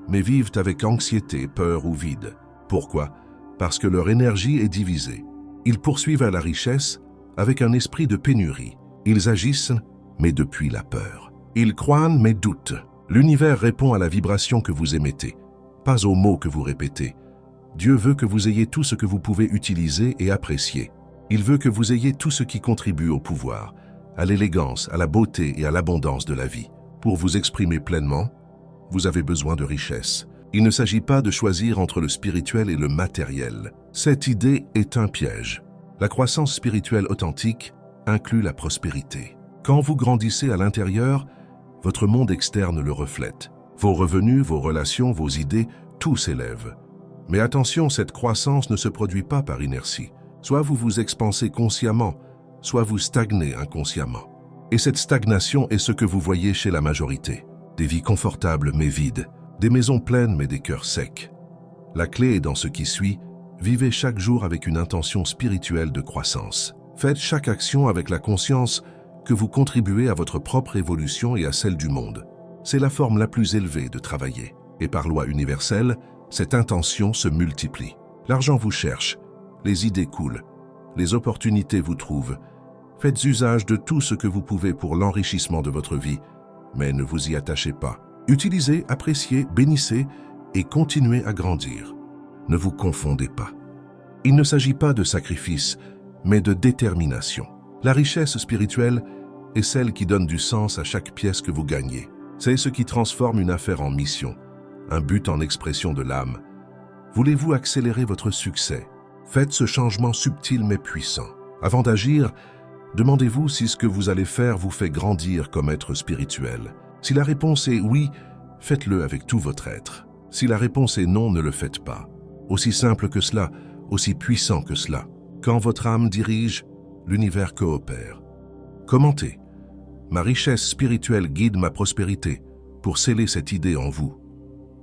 mais vivent avec anxiété, peur ou vide. Pourquoi? Parce que leur énergie est divisée. Ils poursuivent à la richesse avec un esprit de pénurie. Ils agissent, mais depuis la peur. Ils croient, mais doutent. L'univers répond à la vibration que vous émettez, pas aux mots que vous répétez. Dieu veut que vous ayez tout ce que vous pouvez utiliser et apprécier. Il veut que vous ayez tout ce qui contribue au pouvoir, à l'élégance, à la beauté et à l'abondance de la vie. Pour vous exprimer pleinement, vous avez besoin de richesse. Il ne s'agit pas de choisir entre le spirituel et le matériel. Cette idée est un piège. La croissance spirituelle authentique inclut la prospérité. Quand vous grandissez à l'intérieur, votre monde externe le reflète. Vos revenus, vos relations, vos idées, tout s'élève. Mais attention, cette croissance ne se produit pas par inertie. Soit vous vous expansez consciemment, soit vous stagnez inconsciemment. Et cette stagnation est ce que vous voyez chez la majorité. Des vies confortables mais vides, des maisons pleines mais des cœurs secs. La clé est dans ce qui suit. Vivez chaque jour avec une intention spirituelle de croissance. Faites chaque action avec la conscience que vous contribuez à votre propre évolution et à celle du monde. C'est la forme la plus élevée de travailler. Et par loi universelle, cette intention se multiplie. L'argent vous cherche, les idées coulent, les opportunités vous trouvent. Faites usage de tout ce que vous pouvez pour l'enrichissement de votre vie, mais ne vous y attachez pas. Utilisez, appréciez, bénissez et continuez à grandir. Ne vous confondez pas. Il ne s'agit pas de sacrifice, mais de détermination. La richesse spirituelle est celle qui donne du sens à chaque pièce que vous gagnez. C'est ce qui transforme une affaire en mission, un but en expression de l'âme. Voulez-vous accélérer votre succès? Faites ce changement subtil mais puissant. Avant d'agir, demandez-vous si ce que vous allez faire vous fait grandir comme être spirituel. Si la réponse est oui, faites-le avec tout votre être. Si la réponse est non, ne le faites pas. Aussi simple que cela, aussi puissant que cela. Quand votre âme dirige, l'univers coopère. Commentez. Ma richesse spirituelle guide ma prospérité pour sceller cette idée en vous.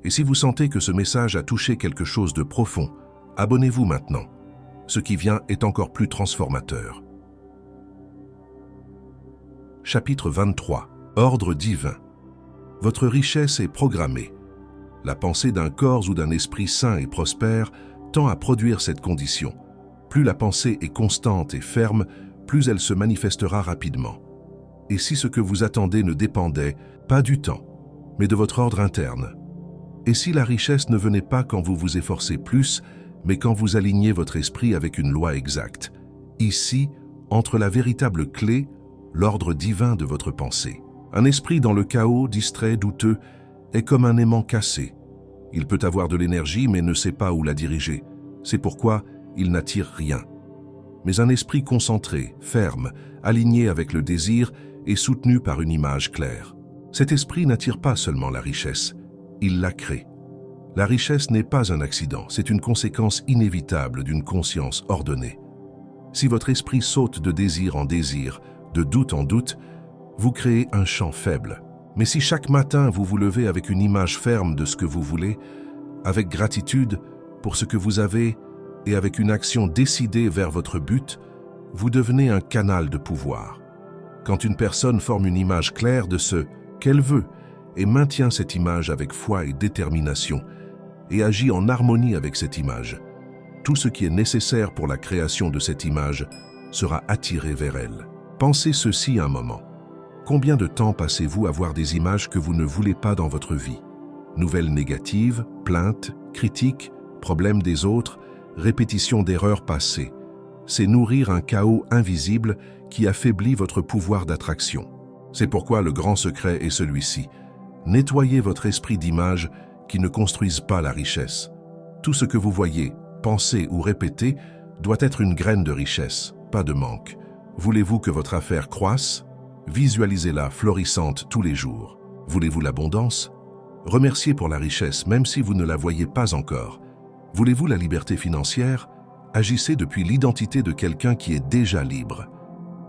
Et si vous sentez que ce message a touché quelque chose de profond, abonnez-vous maintenant. Ce qui vient est encore plus transformateur. Chapitre 23. Ordre divin. Votre richesse est programmée. La pensée d'un corps ou d'un esprit sain et prospère tend à produire cette condition. Plus la pensée est constante et ferme, plus elle se manifestera rapidement. Et si ce que vous attendez ne dépendait pas du temps, mais de votre ordre interne? Et si la richesse ne venait pas quand vous vous efforcez plus, mais quand vous alignez votre esprit avec une loi exacte? Ici, entre la véritable clé, l'ordre divin de votre pensée. Un esprit dans le chaos, distrait, douteux, est comme un aimant cassé. Il peut avoir de l'énergie mais ne sait pas où la diriger. C'est pourquoi il n'attire rien. Mais un esprit concentré, ferme, aligné avec le désir et soutenu par une image claire. Cet esprit n'attire pas seulement la richesse, il la crée. La richesse n'est pas un accident, c'est une conséquence inévitable d'une conscience ordonnée. Si votre esprit saute de désir en désir, de doute en doute, vous créez un champ faible. Mais si chaque matin vous vous levez avec une image ferme de ce que vous voulez, avec gratitude pour ce que vous avez et avec une action décidée vers votre but, vous devenez un canal de pouvoir. Quand une personne forme une image claire de ce qu'elle veut et maintient cette image avec foi et détermination et agit en harmonie avec cette image, tout ce qui est nécessaire pour la création de cette image sera attiré vers elle. Pensez ceci un moment. Combien de temps passez-vous à voir des images que vous ne voulez pas dans votre vie? Nouvelles négatives, plaintes, critiques, problèmes des autres, répétition d'erreurs passées. C'est nourrir un chaos invisible qui affaiblit votre pouvoir d'attraction. C'est pourquoi le grand secret est celui-ci. Nettoyez votre esprit d'images qui ne construisent pas la richesse. Tout ce que vous voyez, pensez ou répétez doit être une graine de richesse, pas de manque. Voulez-vous que votre affaire croisse? Visualisez-la florissante tous les jours. Voulez-vous l'abondance? Remerciez pour la richesse même si vous ne la voyez pas encore. Voulez-vous la liberté financière? Agissez depuis l'identité de quelqu'un qui est déjà libre.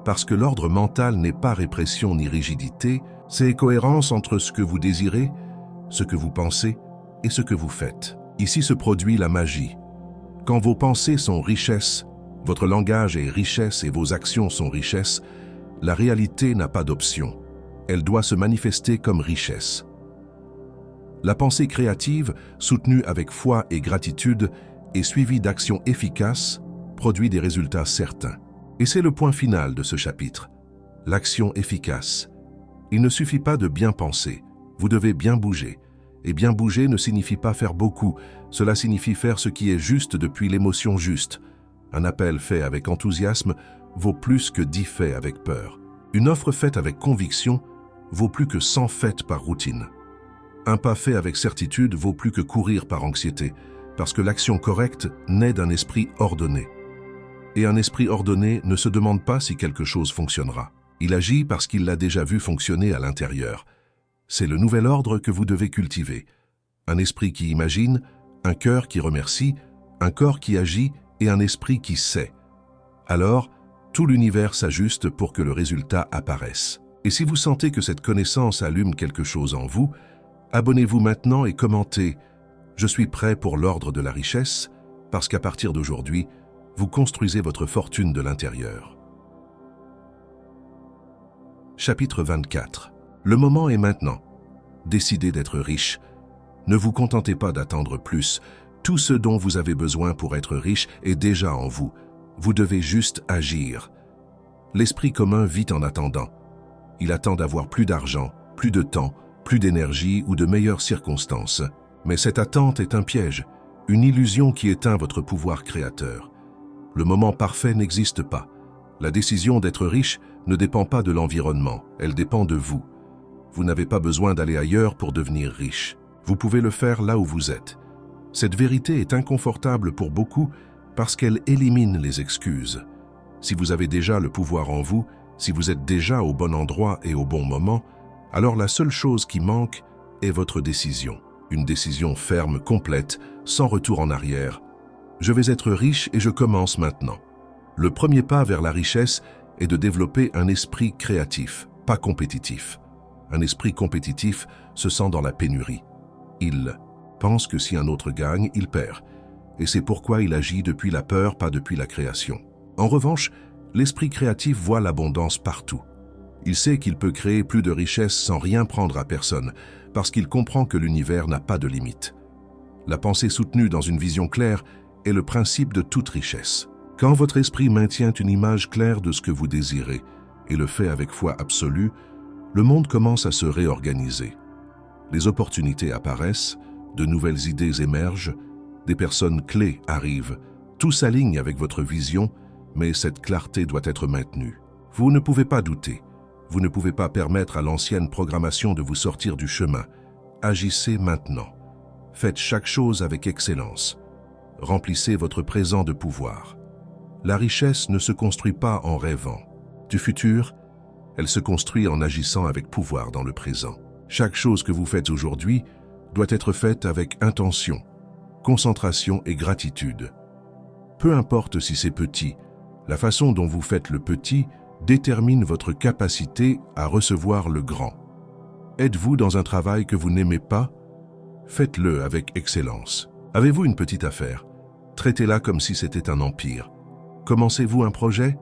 Parce que l'ordre mental n'est pas répression ni rigidité, c'est cohérence entre ce que vous désirez, ce que vous pensez et ce que vous faites. Ici se produit la magie. Quand vos pensées sont richesse, votre langage est richesse et vos actions sont richesse, la réalité n'a pas d'option. Elle doit se manifester comme richesse. La pensée créative, soutenue avec foi et gratitude, et suivie d'actions efficaces, produit des résultats certains. Et c'est le point final de ce chapitre, l'action efficace. Il ne suffit pas de bien penser, vous devez bien bouger. Et bien bouger ne signifie pas faire beaucoup, cela signifie faire ce qui est juste depuis l'émotion juste. Un appel fait avec enthousiasme vaut plus que 10 faits avec peur. Une offre faite avec conviction vaut plus que 100 faits par routine. Un pas fait avec certitude vaut plus que courir par anxiété, parce que l'action correcte naît d'un esprit ordonné. Et un esprit ordonné ne se demande pas si quelque chose fonctionnera. Il agit parce qu'il l'a déjà vu fonctionner à l'intérieur. C'est le nouvel ordre que vous devez cultiver. Un esprit qui imagine, un cœur qui remercie, un corps qui agit et un esprit qui sait. Alors, tout l'univers s'ajuste pour que le résultat apparaisse. Et si vous sentez que cette connaissance allume quelque chose en vous, abonnez-vous maintenant et commentez « Je suis prêt pour l'ordre de la richesse » parce qu'à partir d'aujourd'hui, vous construisez votre fortune de l'intérieur. Chapitre 24. Le moment est maintenant. Décidez d'être riche. Ne vous contentez pas d'attendre plus. Tout ce dont vous avez besoin pour être riche est déjà en vous. Vous devez juste agir. L'esprit commun vit en attendant. Il attend d'avoir plus d'argent, plus de temps, plus d'énergie ou de meilleures circonstances. Mais cette attente est un piège, une illusion qui éteint votre pouvoir créateur. Le moment parfait n'existe pas. La décision d'être riche ne dépend pas de l'environnement, elle dépend de vous. Vous n'avez pas besoin d'aller ailleurs pour devenir riche. Vous pouvez le faire là où vous êtes. Cette vérité est inconfortable pour beaucoup parce qu'elle élimine les excuses. Si vous avez déjà le pouvoir en vous, si vous êtes déjà au bon endroit et au bon moment, alors la seule chose qui manque est votre décision. Une décision ferme, complète, sans retour en arrière. Je vais être riche et je commence maintenant. Le premier pas vers la richesse est de développer un esprit créatif, pas compétitif. Un esprit compétitif se sent dans la pénurie. Il pense que si un autre gagne, il perd. Et c'est pourquoi il agit depuis la peur, pas depuis la création. En revanche, l'esprit créatif voit l'abondance partout. Il sait qu'il peut créer plus de richesse sans rien prendre à personne, parce qu'il comprend que l'univers n'a pas de limite. La pensée soutenue dans une vision claire est le principe de toute richesse. Quand votre esprit maintient une image claire de ce que vous désirez et le fait avec foi absolue, le monde commence à se réorganiser. Les opportunités apparaissent, de nouvelles idées émergent, des personnes clés arrivent, tout s'aligne avec votre vision, mais cette clarté doit être maintenue. Vous ne pouvez pas douter. Vous ne pouvez pas permettre à l'ancienne programmation de vous sortir du chemin. Agissez maintenant. Faites chaque chose avec excellence. Remplissez votre présent de pouvoir. La richesse ne se construit pas en rêvant. Du futur, elle se construit en agissant avec pouvoir dans le présent. Chaque chose que vous faites aujourd'hui doit être faite avec intention, concentration et gratitude. Peu importe si c'est petit, la façon dont vous faites le petit détermine votre capacité à recevoir le grand. Êtes-vous dans un travail que vous n'aimez pas? Faites-le avec excellence. Avez-vous une petite affaire? Traitez-la comme si c'était un empire. Commencez-vous un projet?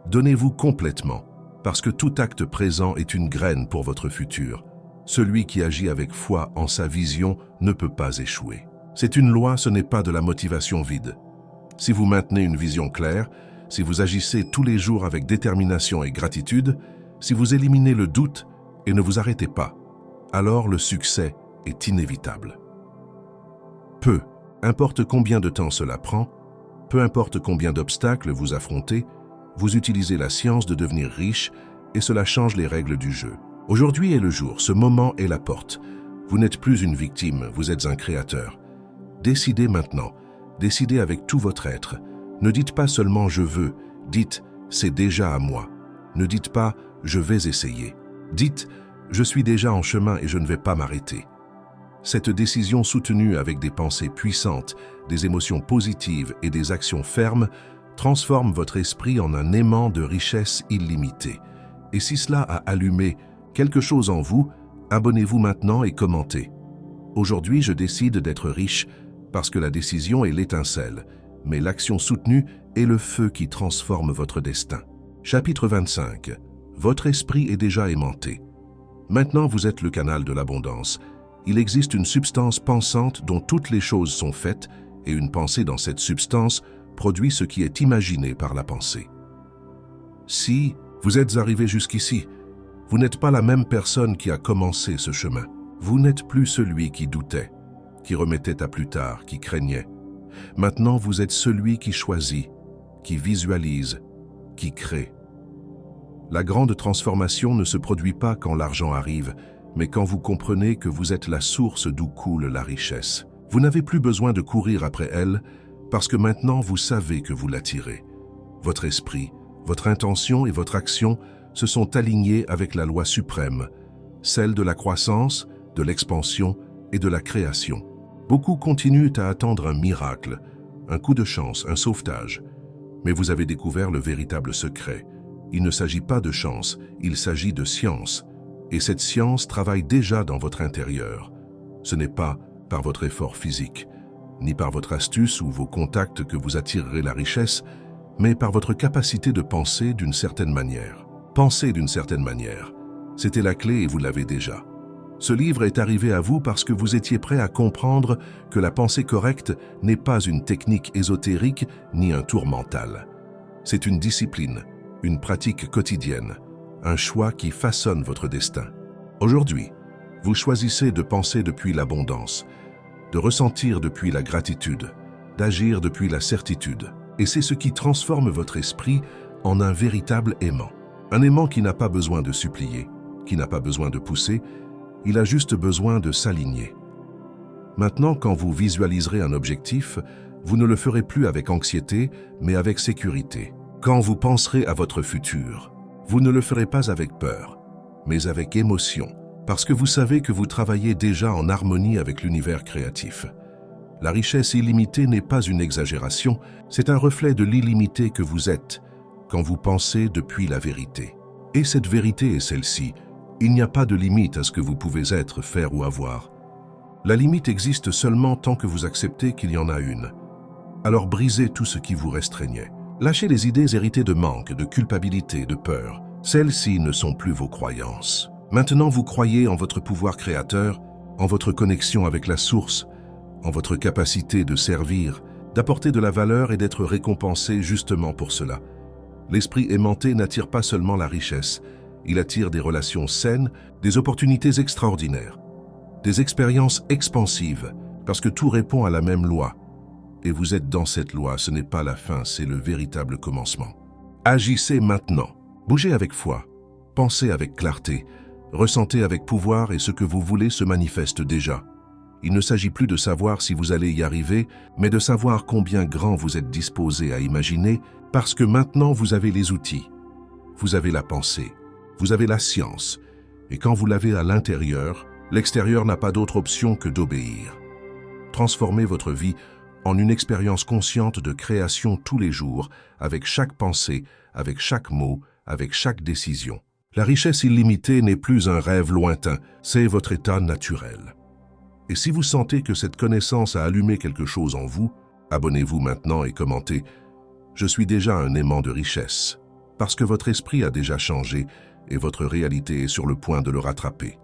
Donnez-vous complètement, parce que tout acte présent est une graine pour votre futur. Celui qui agit avec foi en sa vision ne peut pas échouer. C'est une loi, ce n'est pas de la motivation vide. Si vous maintenez une vision claire, si vous agissez tous les jours avec détermination et gratitude, si vous éliminez le doute et ne vous arrêtez pas, alors le succès est inévitable. Peu importe combien de temps cela prend, peu importe combien d'obstacles vous affrontez, vous utilisez la science de devenir riche et cela change les règles du jeu. Aujourd'hui est le jour, ce moment est la porte. Vous n'êtes plus une victime, vous êtes un créateur. Décidez maintenant, décidez avec tout votre être. Ne dites pas seulement « je veux », dites « c'est déjà à moi ». Ne dites pas « je vais essayer ». Dites « je suis déjà en chemin et je ne vais pas m'arrêter ». Cette décision soutenue avec des pensées puissantes, des émotions positives et des actions fermes transforme votre esprit en un aimant de richesse illimitée. Et si cela a allumé quelque chose en vous, abonnez-vous maintenant et commentez. Aujourd'hui, je décide d'être riche parce que la décision est l'étincelle, mais l'action soutenue est le feu qui transforme votre destin. Chapitre 25. Votre esprit est déjà aimanté. Maintenant, vous êtes le canal de l'abondance. Il existe une substance pensante dont toutes les choses sont faites et une pensée dans cette substance produit ce qui est imaginé par la pensée. Si vous êtes arrivé jusqu'ici, vous n'êtes pas la même personne qui a commencé ce chemin. Vous n'êtes plus celui qui doutait, qui remettait à plus tard, qui craignait. Maintenant, vous êtes celui qui choisit, qui visualise, qui crée. La grande transformation ne se produit pas quand l'argent arrive, mais quand vous comprenez que vous êtes la source d'où coule la richesse. Vous n'avez plus besoin de courir après elle, parce que maintenant vous savez que vous l'attirez. Votre esprit, votre intention et votre action se sont alignés avec la loi suprême, celle de la croissance, de l'expansion et de la création. Beaucoup continuent à attendre un miracle, un coup de chance, un sauvetage. Mais vous avez découvert le véritable secret. Il ne s'agit pas de chance, il s'agit de science. Et cette science travaille déjà dans votre intérieur. Ce n'est pas par votre effort physique, ni par votre astuce ou vos contacts que vous attirerez la richesse, mais par votre capacité de penser d'une certaine manière. Penser d'une certaine manière, c'était la clé et vous l'avez déjà. Ce livre est arrivé à vous parce que vous étiez prêt à comprendre que la pensée correcte n'est pas une technique ésotérique ni un tour mental. C'est une discipline, une pratique quotidienne, un choix qui façonne votre destin. Aujourd'hui, vous choisissez de penser depuis l'abondance, de ressentir depuis la gratitude, d'agir depuis la certitude. Et c'est ce qui transforme votre esprit en un véritable aimant. Un aimant qui n'a pas besoin de supplier, qui n'a pas besoin de pousser, il a juste besoin de s'aligner. Maintenant, quand vous visualiserez un objectif, vous ne le ferez plus avec anxiété, mais avec sécurité. Quand vous penserez à votre futur, vous ne le ferez pas avec peur, mais avec émotion, parce que vous savez que vous travaillez déjà en harmonie avec l'univers créatif. La richesse illimitée n'est pas une exagération, c'est un reflet de l'illimité que vous êtes, quand vous pensez depuis la vérité. Et cette vérité est celle-ci, il n'y a pas de limite à ce que vous pouvez être, faire ou avoir. La limite existe seulement tant que vous acceptez qu'il y en a une. Alors brisez tout ce qui vous restreignait. Lâchez les idées héritées de manque, de culpabilité, de peur. Celles-ci ne sont plus vos croyances. Maintenant, vous croyez en votre pouvoir créateur, en votre connexion avec la source, en votre capacité de servir, d'apporter de la valeur et d'être récompensé justement pour cela. L'esprit aimanté n'attire pas seulement la richesse, il attire des relations saines, des opportunités extraordinaires, des expériences expansives, parce que tout répond à la même loi. Et vous êtes dans cette loi, ce n'est pas la fin, c'est le véritable commencement. Agissez maintenant, bougez avec foi, pensez avec clarté, ressentez avec pouvoir et ce que vous voulez se manifeste déjà. Il ne s'agit plus de savoir si vous allez y arriver, mais de savoir combien grand vous êtes disposé à imaginer, parce que maintenant vous avez les outils, vous avez la pensée, vous avez la science, et quand vous l'avez à l'intérieur, l'extérieur n'a pas d'autre option que d'obéir. Transformez votre vie en une expérience consciente de création tous les jours, avec chaque pensée, avec chaque mot, avec chaque décision. La richesse illimitée n'est plus un rêve lointain, c'est votre état naturel. Et si vous sentez que cette connaissance a allumé quelque chose en vous, abonnez-vous maintenant et commentez « Je suis déjà un aimant de richesse », parce que votre esprit a déjà changé et votre réalité est sur le point de le rattraper.